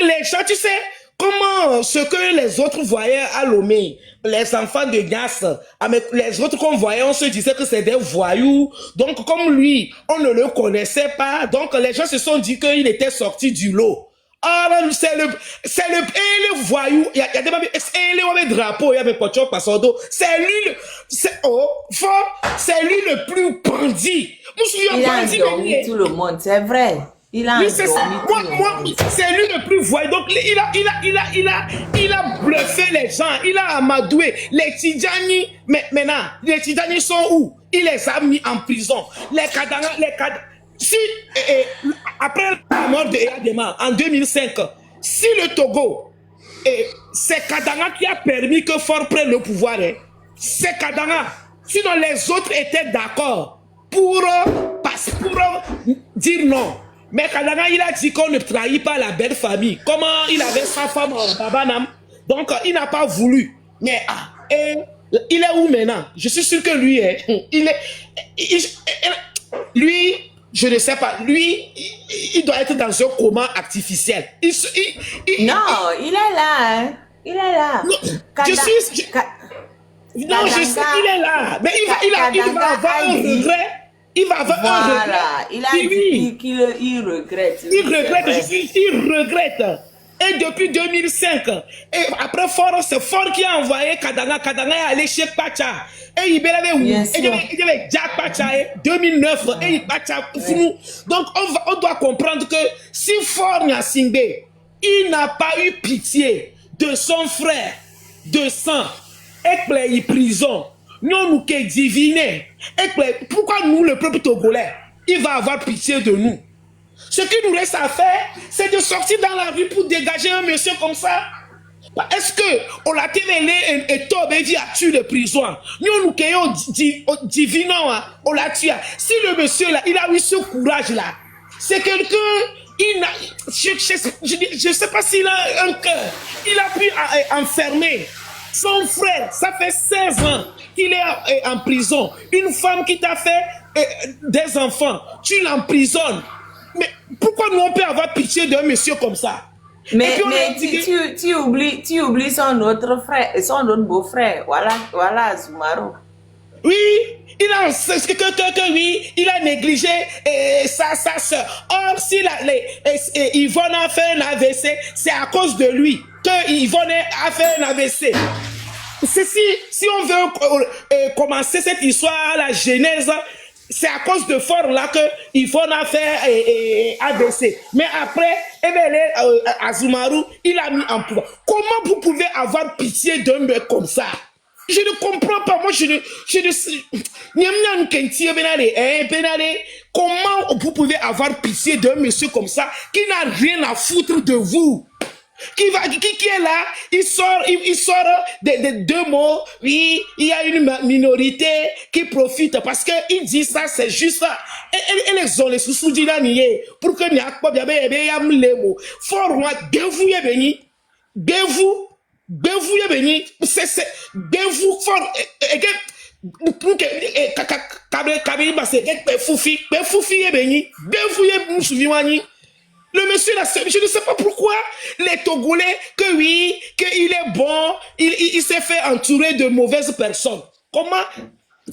les gens, tu sais, comment ce que les autres voyaient à Lomé, les enfants de Gas, les autres qu'on voyait, on se disait que c'est des voyous. Donc comme lui, on ne le connaissait pas. Donc les gens se sont dit qu'il était sorti du lot. Ah, c'est le voyou. Il y a des drapeaux, il y avait Pocho Passodo. C'est lui c'est lui le plus bandit. Il a endormi tout le monde, c'est vrai. Il a endormi tout le monde. C'est lui le plus voyou. Donc, il a bluffé les gens. Il a amadoué. Les Tidjani, maintenant, les Tidjani sont où? Il les a mis en prison. Les Kadanga, si, après la mort de Eyadema en 2005, si le Togo, c'est Kadanga qui a permis que Fort prenne le pouvoir, c'est Kadanga. Sinon, les autres étaient d'accord pour dire non. Mais Kadanga, il a dit qu'on ne trahit pas la belle famille. Comment il avait sa femme en Babanam. Donc, il n'a pas voulu. Mais, il est où maintenant? Je suis sûr que lui, lui, je ne sais pas. Lui, il doit être dans un coma artificiel. Non, il est là. Hein. Il est là. Non, je sais, il est là. Mais il va avoir un regret. Il va avoir un regret. Il a dit qu'il regrette. Il regrette, il regrette. Et depuis 2005, et après Fort, c'est Fort qui a envoyé Kadanga. Kadanga est allé chez Pacha. Et il y avait Jack Pacha 2009. Et il Pacha. Donc on doit comprendre que si Fort Nyasingbe, il n'a pas eu pitié de son frère de sang, et qu'il prison, nous qui diviner, et pourquoi nous, le peuple togolais, il va avoir pitié de nous? Ce qui nous reste à faire, c'est de sortir dans la rue pour dégager un monsieur comme ça. Est-ce que on l'a tévélé et Tobédi a tué le prison? Nous divinons, on l'a tué. Si le monsieur là, il a eu ce courage là, c'est quelqu'un, je ne sais pas s'il a un cœur. Il a pu enfermer son frère. Ça fait 16 ans qu'il est en prison. Une femme qui t'a fait des enfants, tu l'emprisonnes. Mais pourquoi nous on peut avoir pitié d'un monsieur comme ça? Mais tu oublies son autre frère, son autre beau-frère. Voilà Zoumaro. Oui, il a négligé sa soeur. Or, si Yvonne a fait un AVC, c'est à cause de lui que Yvonne a fait un AVC. Si on veut commencer cette histoire, la genèse, c'est à cause de Fort là que Yvonne a fait AVC. Mais après, Azumaru, il a mis en pouvoir. Comment vous pouvez avoir pitié d'un mec comme ça? Je ne comprends pas. Moi, je ne sais. Comment vous pouvez avoir pitié d'un monsieur comme ça qui n'a rien à foutre de vous? Qui est là, il sort des deux mots. Oui, il y a une minorité qui profite parce que il dit ça, c'est juste ça. Et les ont les sous-dit là pour que n'y a pas bien les mots. Fort roi, de vous, Benfou ye beni, c'est benfou fort. Kabeli base, benfoufi ye beni, benfou ye moussouviwani. Le monsieur là, je ne sais pas pourquoi les Togolais, que oui, qu'il est bon, il s'est fait entourer de mauvaises personnes. Comment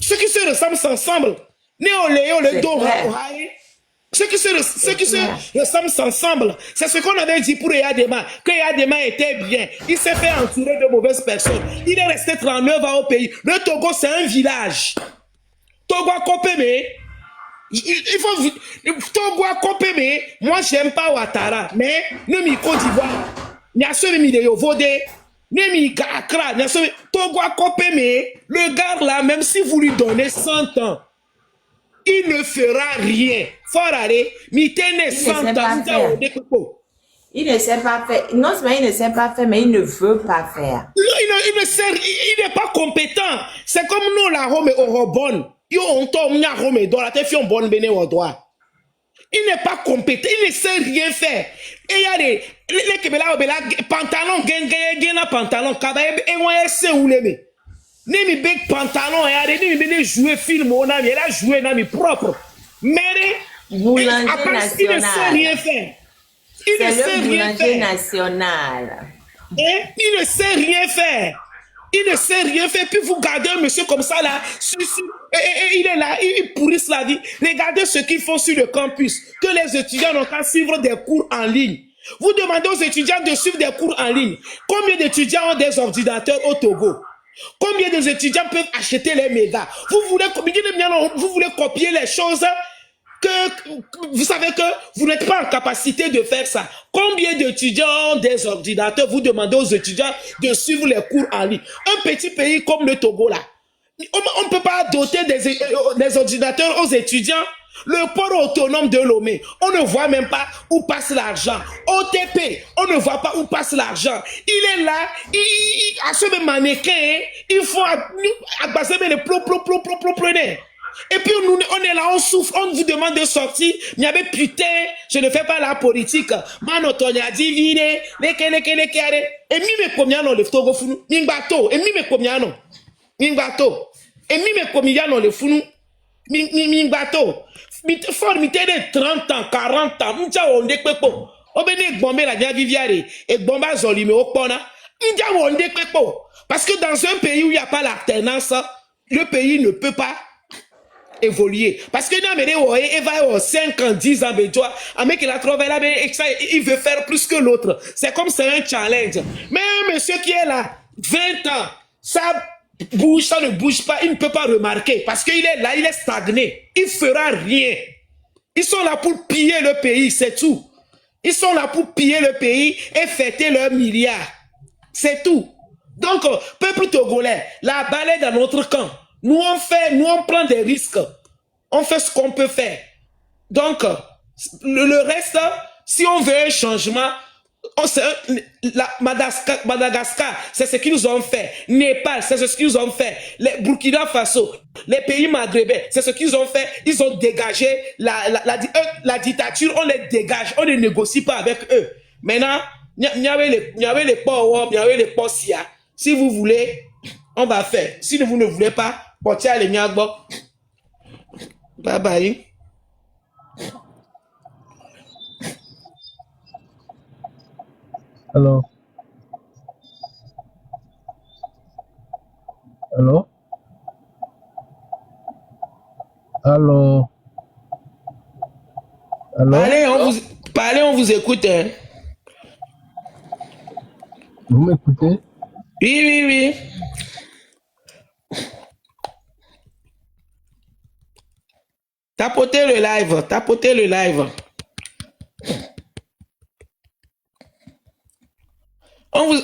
ceux qui se ressemblent s'ensemble, Néoléo, le dos, ceux qui se ressemblent ensemble, c'est ce qu'on avait dit pour Yadema, que Yadema était bien. Il s'est fait entourer de mauvaises personnes. Il est resté 39 ans au pays. Le Togo, c'est un village. Togo a Kopeme. Il faut Togo a Kopeme. Moi, j'aime pas Ouattara, mais ne m'y Côte d'Ivoire. N'y a celui de Yovodé. Ne m'y Accra. Togo a Kopeme. Le gars là, même si vous lui donnez 100 ans, il ne fera rien. Fort aller, mitene 100 ans. Il ne sait pas faire. Non seulement il ne sait pas faire, mais il ne veut pas faire. Il ne sait, il n'est pas compétent. C'est comme nous, la Rome et Orobon. Yo, on tombe, na Rome et Dora, t'es fait un bon béné au doigt. Il n'est pas compétent, il ne sait rien faire. Et il y a des, les Kébéla, pantalon, gain, pantalon, kabaye, et moi, c'est où les ni mi big pantalon, ni mi bene jouer film, on a joué dans mi propre. Mais, boulanger national. Il ne sait rien faire. C'est le boulanger national. Il ne sait rien faire. Il ne sait rien faire. Puis vous gardez un monsieur comme ça là. Et il est là, il pourrisse la vie. Regardez ce qu'ils font sur le campus. Que les étudiants n'ont qu'à suivre des cours en ligne. Vous demandez aux étudiants de suivre des cours en ligne. Combien d'étudiants ont des ordinateurs au Togo? Combien des étudiants peuvent acheter les mégas? Vous voulez copier les choses que vous savez que vous n'êtes pas en capacité de faire ça. Combien d'étudiants ont des ordinateurs? Vous demandez aux étudiants de suivre les cours en ligne. Un petit pays comme le Togo là, on ne peut pas doter des ordinateurs aux étudiants. Le port autonome de Lomé, on ne voit même pas où passe l'argent. OTP, on ne voit pas où passe l'argent. Il est là, il a ce même mannequin, il faut abaser le prenez. Et puis on est là, on souffre, on vous demande de sortir. Il y avait putain, je ne fais pas la politique. Manotonia divine, et mi me comiano le Togo funu, mingbato, et mi me comiano, mingbato, et mi me comiano le funu, mingbato. Formité de 30 ans, 40 ans, m'ja wonde kwepo. Obene gbombe la nya viviare, et gbomba zolime okpona. M'ja wonde kwepo. Parce que dans un pays où il n'y a pas l'alternance, le pays ne peut pas évoluer. Parce que il va avoir 5 ans, 10 ans, il veut faire plus que l'autre. C'est comme c'est un challenge. Mais un monsieur qui est là, 20 ans, ça bouge, ça ne bouge pas, il ne peut pas remarquer. Parce qu'il est là, il est stagné. Il ne fera rien. Ils sont là pour piller le pays, c'est tout. Ils sont là pour piller le pays et fêter leurs milliards. C'est tout. Donc, peuple togolais, la balle est dans notre camp. Nous on prend des risques. On fait ce qu'on peut faire. Donc, le reste, si on veut un changement, Madagascar, c'est ce qu'ils nous ont fait. Népal, c'est ce qu'ils ont fait. Les Burkina Faso, les pays maghrébins, c'est ce qu'ils ont fait. Ils ont dégagé la dictature, on les dégage, on ne négocie pas avec eux. Maintenant, il y avait les ports, il y avait les ports SIA. Si vous voulez, on va faire. Si vous ne voulez pas, portez à l'Emiagbo. Bye bye. Hello. Hello. Hello. Hello. Parlez, on vous écoute. Hein. Vous m'écoutez? Oui. Tapotez le live. On vous...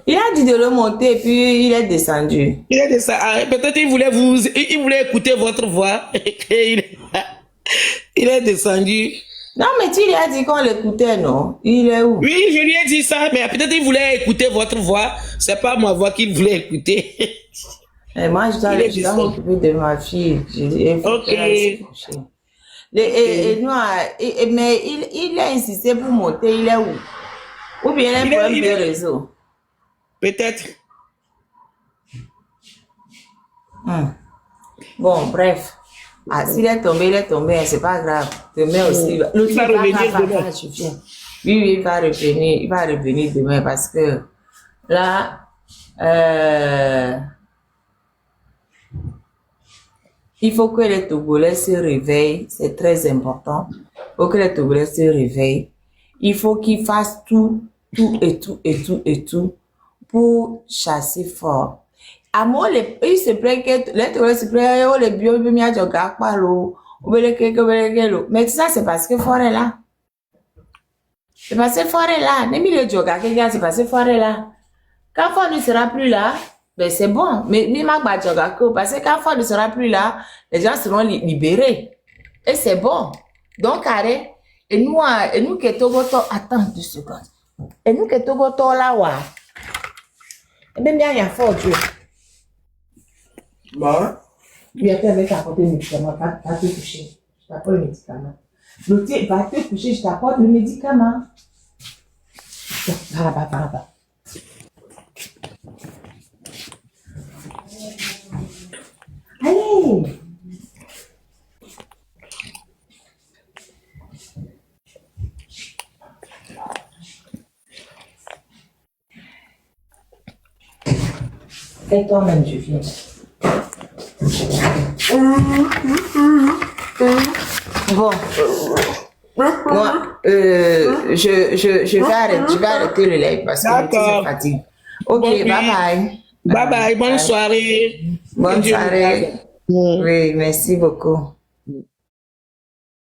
Il a dit de le monter et puis il est descendu. Il est descendu. Peut-être il voulait écouter votre voix. Il est descendu. Non, mais tu lui as dit qu'on l'écoutait, non? Il est où? Oui, je lui ai dit ça, mais peut-être il voulait écouter votre voix. C'est pas ma voix qu'il voulait écouter. Et moi, je dois Il est m'occuper de ma fille. Ok. Mais il a insisté pour monter, il est où? Ou bien il a un problème de réseau? Peut-être. Bon, bref. Ah, s'il est tombé, c'est pas grave. Demain aussi. L'autre Il va revenir demain. Oui, il va revenir demain parce que là, il faut que les Togolais se réveillent, c'est très important. Il faut que les Togolais se réveillent. Il faut qu'ils fassent tout pour chasser fort. À moi, il se plaît que les Togolais se plaignent, oh, les bio, mais ça, c'est parce que fort est là. C'est parce que fort est là. C'est parce que fort est là. Quand fort ne sera plus là, ben c'est bon. Mais parce que quand fort ne sera plus là, les gens seront libérés. Et c'est bon. Donc, arrête. Et nous qui Togoto, attends 2 secondes. Et nous qui Togoto là, ouais. Et bien, il y a fort Dieu. Bon. Tu as fait apporter le médicament, va te coucher. Je t'apporte le médicament. L'autre, va te coucher, je t'apporte le médicament. Va là-bas. Allez! Et toi-même, tu viens. Bon. Moi, je vais arrêter le live parce que je suis fatiguée. Ok, bye bye. Bye bye, bonne soirée. Bonne soirée. Oui, merci beaucoup.